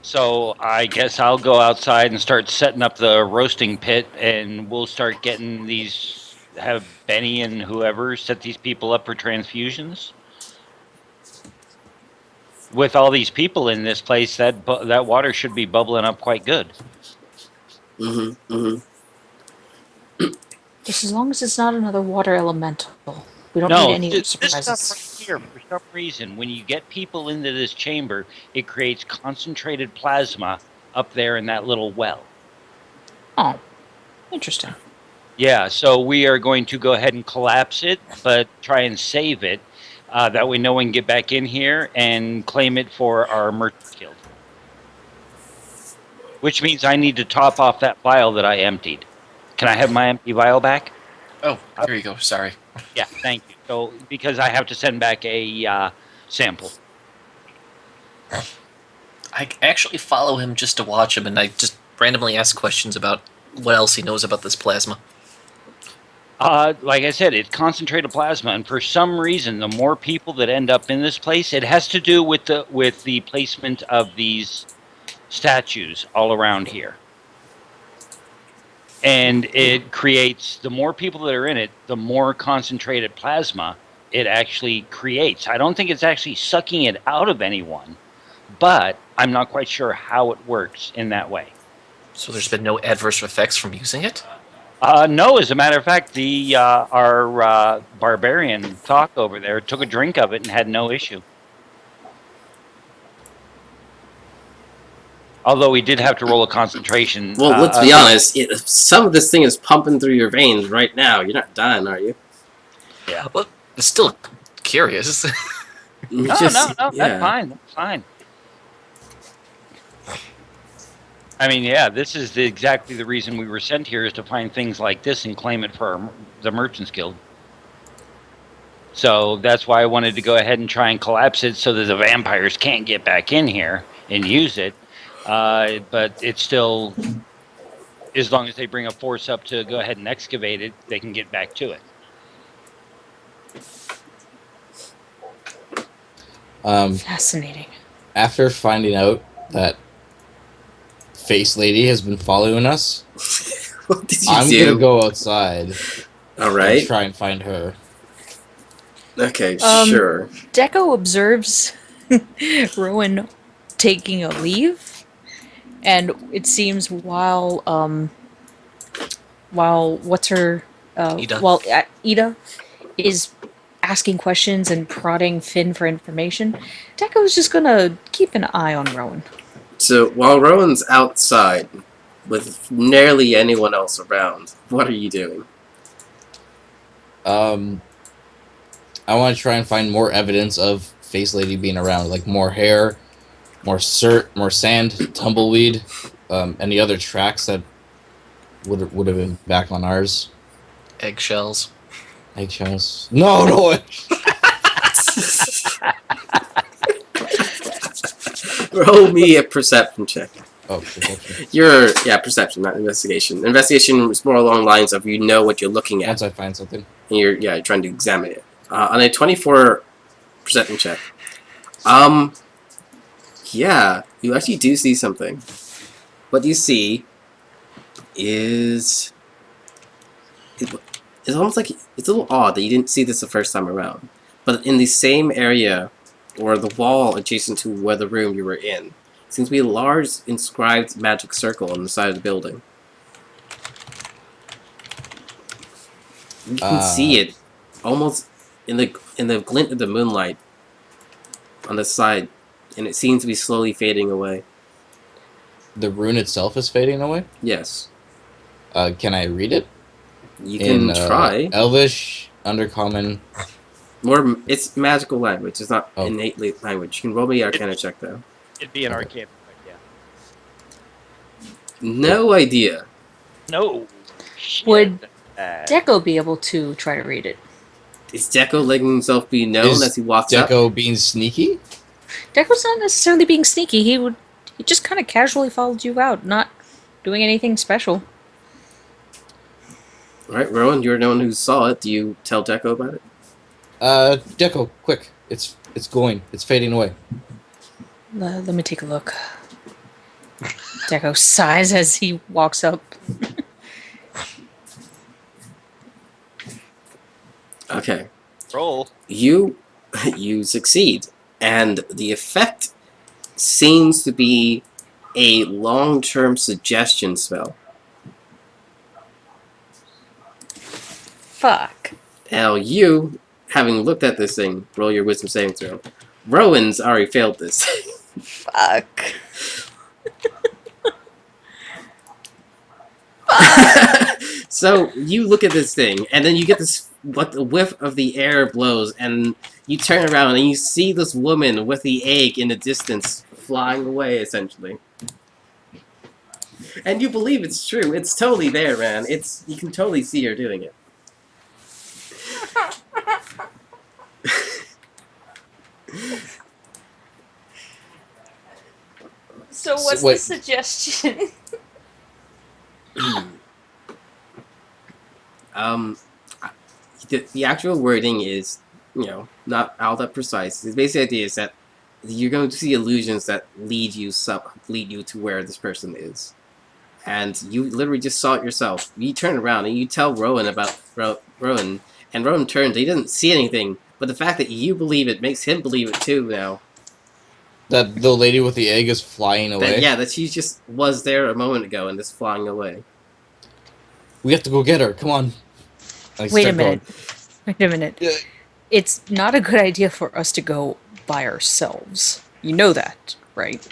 So I guess I'll go outside and start setting up the roasting pit, and we'll start getting these... Have Benny and whoever set these people up for transfusions. With all these people in this place, that water should be bubbling up quite good. Mm-hmm, mm-hmm. Just as long as it's not another water elemental. We don't need any this surprises. stuff right here, for some reason, when you get people into this chamber, it creates concentrated plasma up there in that little well. Oh, interesting. Yeah, so we are going to go ahead and collapse it, but try and save it. That way no one can get back in here and claim it for our merchant guild. Which means I need to top off that vial that I emptied. Can I have my empty vial back? Oh, here you go. Sorry. Yeah, thank you. So, because I have to send back a sample. I actually follow him just to watch him, and I just randomly ask questions about what else he knows about this plasma. Like I said, it's concentrated plasma, and for some reason, the more people that end up in this place, it has to do with the placement of these statues all around here. And it creates, the more people that are in it, the more concentrated plasma it actually creates. I don't think it's actually sucking it out of anyone, but I'm not quite sure how it works in that way. So there's been no adverse effects from using it? No, as a matter of fact, our barbarian talk over there took a drink of it and had no issue. Although we did have to roll a concentration. Well, let's be honest. Some of this thing is pumping through your veins right now. You're not dying, are you? Yeah. Well, it's still curious. No, that's fine. That's fine. I mean, yeah, this is exactly the reason we were sent here, is to find things like this and claim it for the Merchants Guild. So that's why I wanted to go ahead and try and collapse it so that the vampires can't get back in here and use it. But it's still, as long as they bring a force up to go ahead and excavate it, they can get back to it. Fascinating. After finding out that Face Lady has been following us, What did you I'm do? gonna go outside. All right. And try and find her. Okay, sure. Deco observes Rowan taking a leave, and it seems while what's her Ida. while Ida is asking questions and prodding Finn for information, Deco's just gonna keep an eye on Rowan. So while Rowan's outside, with nearly anyone else around, what are you doing? I want to try and find more evidence of Face Lady being around, like more hair, more sand, tumbleweed, any other tracks that would have been back on ours. Eggshells. Eggshells. No. Roll me a perception check. Oh, perception. Perception, not investigation. Investigation is more along the lines of you know what you're looking at. Once I find something. And you're trying to examine it. On a 24 perception check. Yeah, you actually do see something. What you see is it's almost like it's a little odd that you didn't see this the first time around. But in the same area, or the wall adjacent to where the room you were in, seems to be a large inscribed magic circle on the side of the building. You can see it almost in the glint of the moonlight on the side, and it seems to be slowly fading away. The rune itself is fading away? Yes. Can I read it? You can try. Elvish, Undercommon. It's magical language. It's not innately language. You can roll me Arcana check though. It'd be an arcane, yeah. No idea. No. Would Deco be able to try to read it? Is Deco letting himself be known as he walks up? Deco being sneaky? Deco's not necessarily being sneaky. He just kind of casually followed you out, not doing anything special. Alright, Rowan, you're the one who saw it. Do you tell Deco about it? Deco, quick. It's going. It's fading away. Let me take a look. Deco sighs as he walks up. Okay. Roll. You succeed, and the effect seems to be a long-term suggestion spell. Fuck. Now you, having looked at this thing, roll your wisdom saving throw. Rowan's already failed this. Fuck. So you look at this thing, and then you get this, what the whiff of the air blows, and you turn around and you see this woman with the egg in the distance flying away, essentially. And you believe it's true. It's totally there, man. You can totally see her doing it. So what's wait. the suggestion? The actual wording is, not all that precise. The basic idea is that you're going to see illusions that lead you to where this person is, and you literally just saw it yourself. You turn around and you tell Rowan about Rowan, and Rowan turns. He doesn't see anything, but the fact that you believe it makes him believe it too. Now That the lady with the egg is flying away? that she just was there a moment ago and is flying away. We have to go get her. Come on. Wait a minute. Wait a minute. Yeah. It's not a good idea for us to go by ourselves. You know that, right?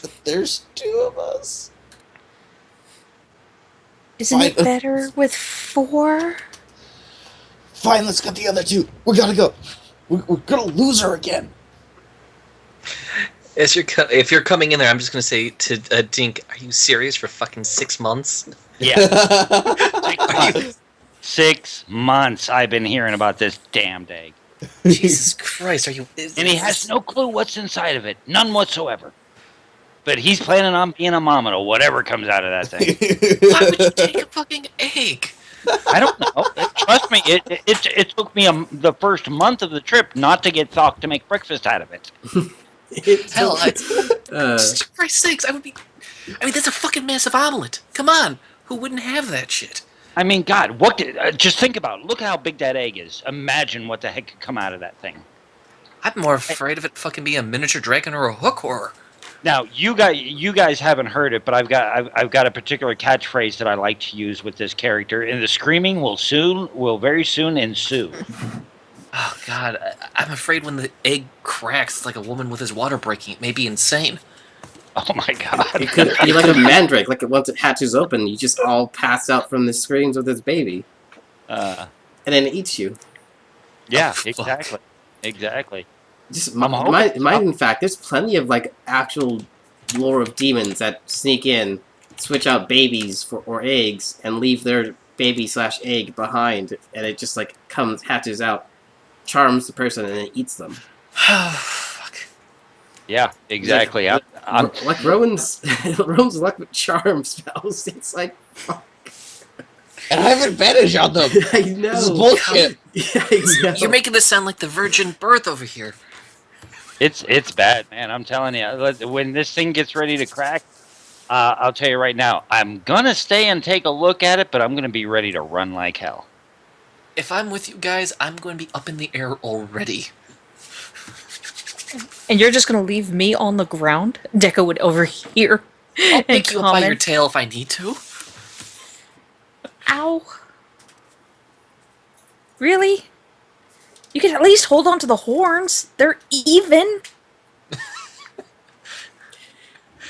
But there's 2 of us. Isn't Fine. it better with 4? Fine, let's get the other 2. We gotta go. We're gonna lose her again. If you're coming in there, I'm just gonna say to Dink, are you serious for fucking 6 months? Yeah. 6 months. 6 months I've been hearing about this damned egg. Jesus Christ, are you? And he has no clue what's inside of it. None whatsoever. But he's planning on being a mama to whatever comes out of that thing. Why would you take a fucking egg? I don't know. Trust me, it took me the first month of the trip not to get Thok to make breakfast out of it. Hell, for Christ's sakes, I mean, that's a fucking massive omelet. Come on, who wouldn't have that shit? I mean, God, just think about it. Look how big that egg is. Imagine what the heck could come out of that thing. I'm more afraid of it fucking being a miniature dragon or a hook horror. Now, you guys haven't heard it, but I've got a particular catchphrase that I like to use with this character, and the screaming will very soon ensue. Oh God, I'm afraid when the egg cracks, it's like a woman with his water breaking. It may be insane. Oh my God! It could be like a mandrake. Like once it hatches open, you just all pass out from the screams of this baby, and then it eats you. Yeah, fuck. exactly. Just in fact, there's plenty of like actual lore of demons that sneak in, switch out babies or eggs, and leave their baby/egg behind, and it just like hatches out, charms the person, and then eats them. Fuck. Yeah, exactly. Like Rowan's luck with charm spells. It's like, fuck. And I have advantage on them. I know. This is bullshit. Yeah, exactly. You're making this sound like the virgin birth over here. It's bad, man. I'm telling you. When this thing gets ready to crack, I'll tell you right now. I'm gonna stay and take a look at it, but I'm gonna be ready to run like hell. If I'm with you guys, I'm going to be up in the air already. And you're just gonna leave me on the ground? Deco would overhear. I'll pick you up by your tail if I need to. Ow. Really? You can at least hold on to the horns. They're even.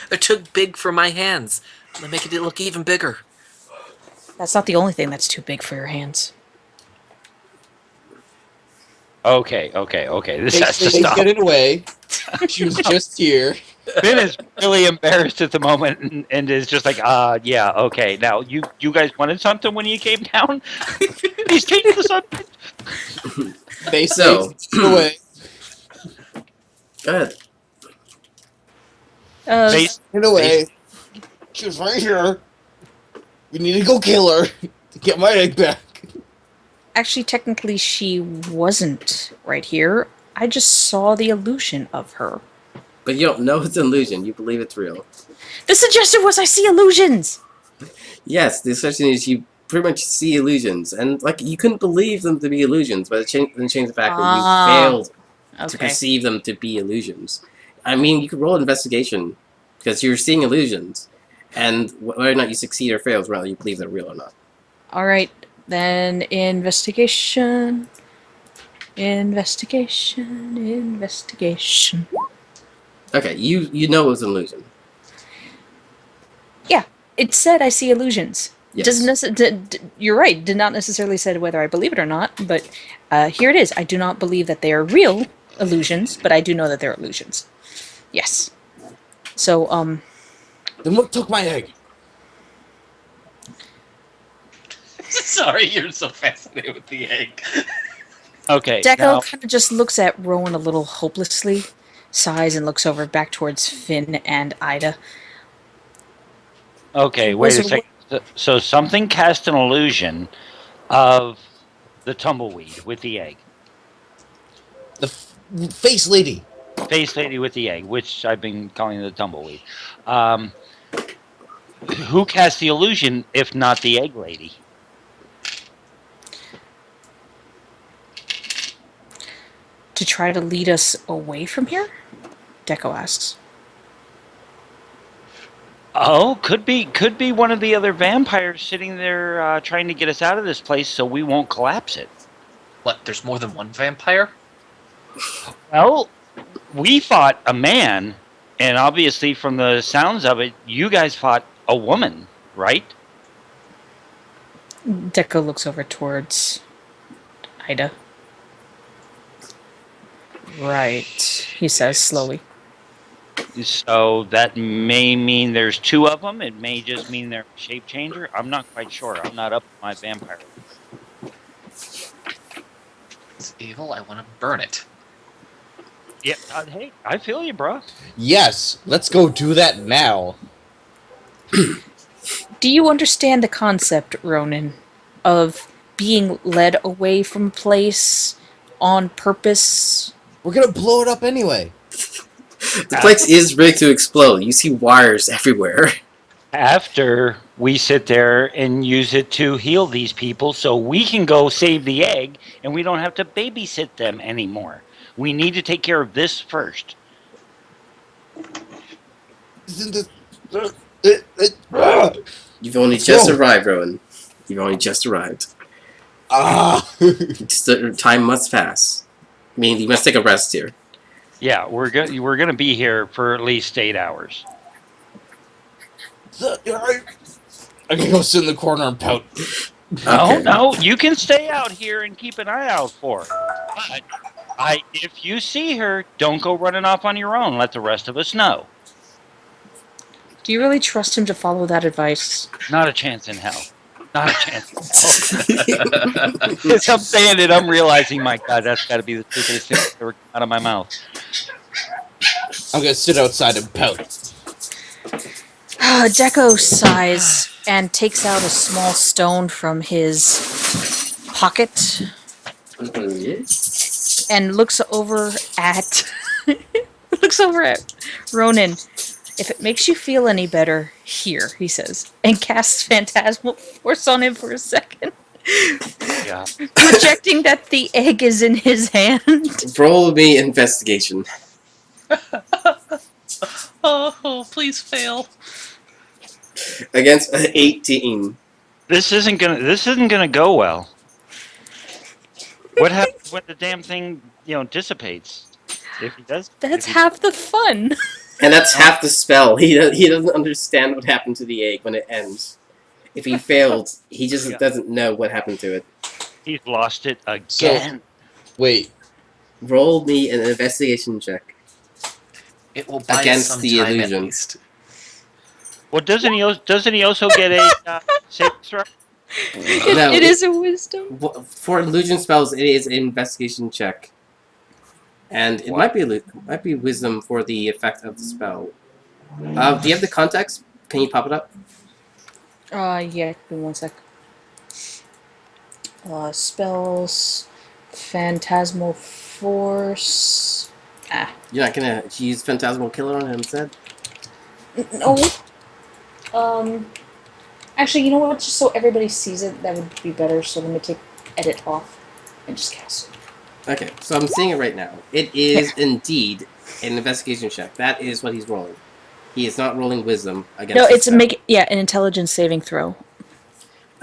They're too big for my hands. They make it look even bigger. That's not the only thing that's too big for your hands. Okay. This has to stop. Get it away. She was just here. Finn is really embarrassed at the moment and is just like, yeah, okay. Now, you guys wanted something when you came down? He's taking the sun. So, away. Go ahead. Face, Get away. She was right here. We need to go kill her to get my egg back. Actually, technically, she wasn't right here. I just saw the illusion of her. But you don't know it's an illusion. You believe it's real. The suggestion was I see illusions! Yes, the suggestion is you pretty much see illusions. And, like, you couldn't believe them to be illusions, but it changed the fact that you failed to perceive them to be illusions. I mean, you could roll investigation, because you're seeing illusions. And whether or not you succeed or fail is whether you believe they're real or not. Alright, then investigation. Okay, you know it was an illusion. Yeah, it said I see illusions. Yes. You're right, did not necessarily say whether I believe it or not, but here it is. I do not believe that they are real illusions, but I do know that they're illusions. Yes. So, Then what took my egg? Sorry, you're so fascinated with the egg. okay. Deco kind of just looks at Rowan a little hopelessly, sighs, and looks over back towards Finn and Ida. Okay, wait a second. So something cast an illusion of the tumbleweed with the egg. The face lady. Face lady with the egg, which I've been calling the tumbleweed. Who cast the illusion if not the egg lady? To try to lead us away from here? Deco asks. Oh, could be one of the other vampires sitting there trying to get us out of this place so we won't collapse it. What, there's more than one vampire? Well, we fought a man And obviously, from the sounds of it, you guys fought a woman, right? Deco looks over towards Ida. Right, he says slowly. So that may mean there's two of them. It may just mean they're a shape changer. I'm not quite sure. I'm not up to my vampire. It's evil. I want to burn it. Yeah, hey, I feel you, bro. Yes, let's go do that now. Do you understand the concept, Ronan, of being led away from a place on purpose? We're gonna blow it up anyway. The place is rigged to explode. You see wires everywhere. After we sit there and use it to heal these people so we can go save the egg and we don't have to babysit them anymore. We need to take care of this first. You've only just arrived, Rowan. You've only just arrived. Time must pass. I mean, you must take a rest here. Yeah, we're gonna be here for at least 8 hours. I can go sit in the corner and pout. No, you can stay out here and keep an eye out for her. But if you see her, don't go running off on your own. Let the rest of us know. Do you really trust him to follow that advice? Not a chance in hell. Not a chance in hell. As I'm saying it, I'm realizing, my God, that's got to be the stupidest thing that's ever come out of my mouth. I'm gonna sit outside and pout. Deco sighs and takes out a small stone from his pocket and looks over at Ronan. If it makes you feel any better, here, he says, and casts Phantasmal Force on him for a second. Yeah. Projecting that the egg is in his hand. Roll me investigation. Oh, please fail. Against 18. This isn't gonna go well. What happens when the damn thing, dissipates? If he does, That's half the fun. And that's half the spell. He doesn't understand what happened to the egg when it ends. If he failed, he just doesn't know what happened to it. He's lost it again. Wait. Roll me an investigation check. It will buy Against some the time illusion. at least. Well, doesn't he also get a saving throw? No, It is a wisdom. For illusion spells, it is an investigation check. And it might be wisdom for the effect of the spell. Do you have the context? Can you pop it up? Yeah, give me 1 sec. Spells, Phantasmal Force. You're not gonna use Phantasmal Killer on him instead? No. Actually, you know what? Just so everybody sees it, that would be better. So let me take edit off and just cast it. Okay, so I'm seeing it right now. It is indeed an investigation check. That is what he's rolling. He is not rolling wisdom against. No, it's spell. an intelligence saving throw.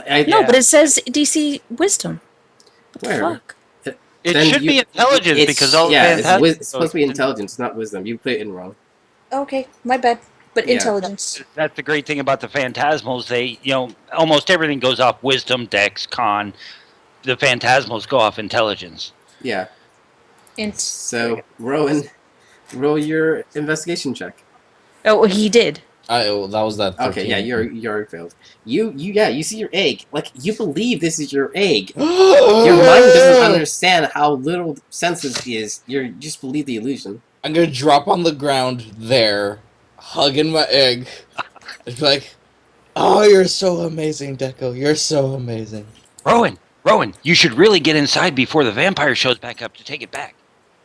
No, No, but it says DC wisdom. What the Where? fuck? It should be intelligence because all it's supposed to be intelligence, not wisdom. You put it in wrong. Okay, my bad. But Yeah. intelligence. That's the great thing about the Phantasmals. They, almost everything goes off wisdom, dex, con. The Phantasmals go off intelligence. Yeah. So, Rowan, roll your investigation check. Oh, he did. That was that. 13. Okay, yeah, you already failed. You see your egg. Like, you believe this is your egg. Your mind doesn't understand how little sense this is. You just believe the illusion. I'm gonna drop on the ground there, hugging my egg. It's like, oh, you're so amazing, Deco. You're so amazing. Rowan, you should really get inside before the vampire shows back up to take it back.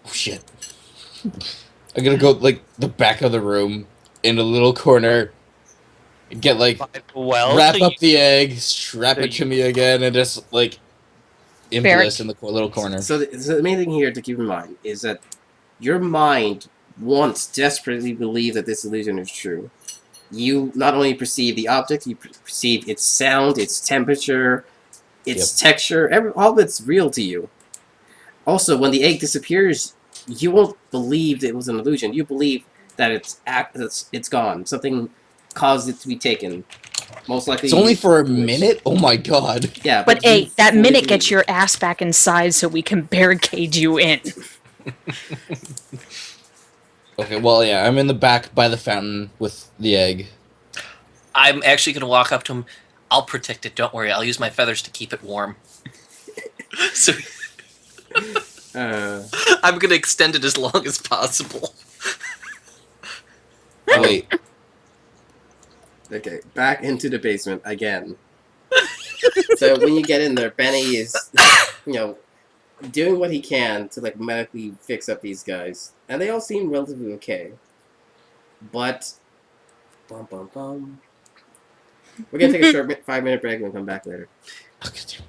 Oh shit. I'm gonna go like the back of the room in a little corner, get like wrap up the egg, strap it to me again, and just like impaled in the little corner. So the main thing here to keep in mind is that your mind wants desperately believe that this illusion is true. You not only perceive the object, you perceive its sound, its temperature, its texture, all of it's real to you. Also, when the egg disappears, you won't believe it was an illusion. You believe that it's gone. Something caused it to be taken. Most likely. It's only for a glitched. minute? Oh my god. Yeah, But you hey, that fully minute gets believe your ass back inside so we can barricade you in. Okay, well, yeah, I'm in the back by the fountain with the egg. I'm actually going to walk up to him. I'll protect it. Don't worry. I'll use my feathers to keep it warm. So I'm going to extend it as long as possible. Wait. Okay, back into the basement again. So when you get in there, Benny is, doing what he can to like medically fix up these guys, and they all seem relatively okay. But, bum bum bum. We're gonna take a short 5-minute break and we'll come back later. Okay.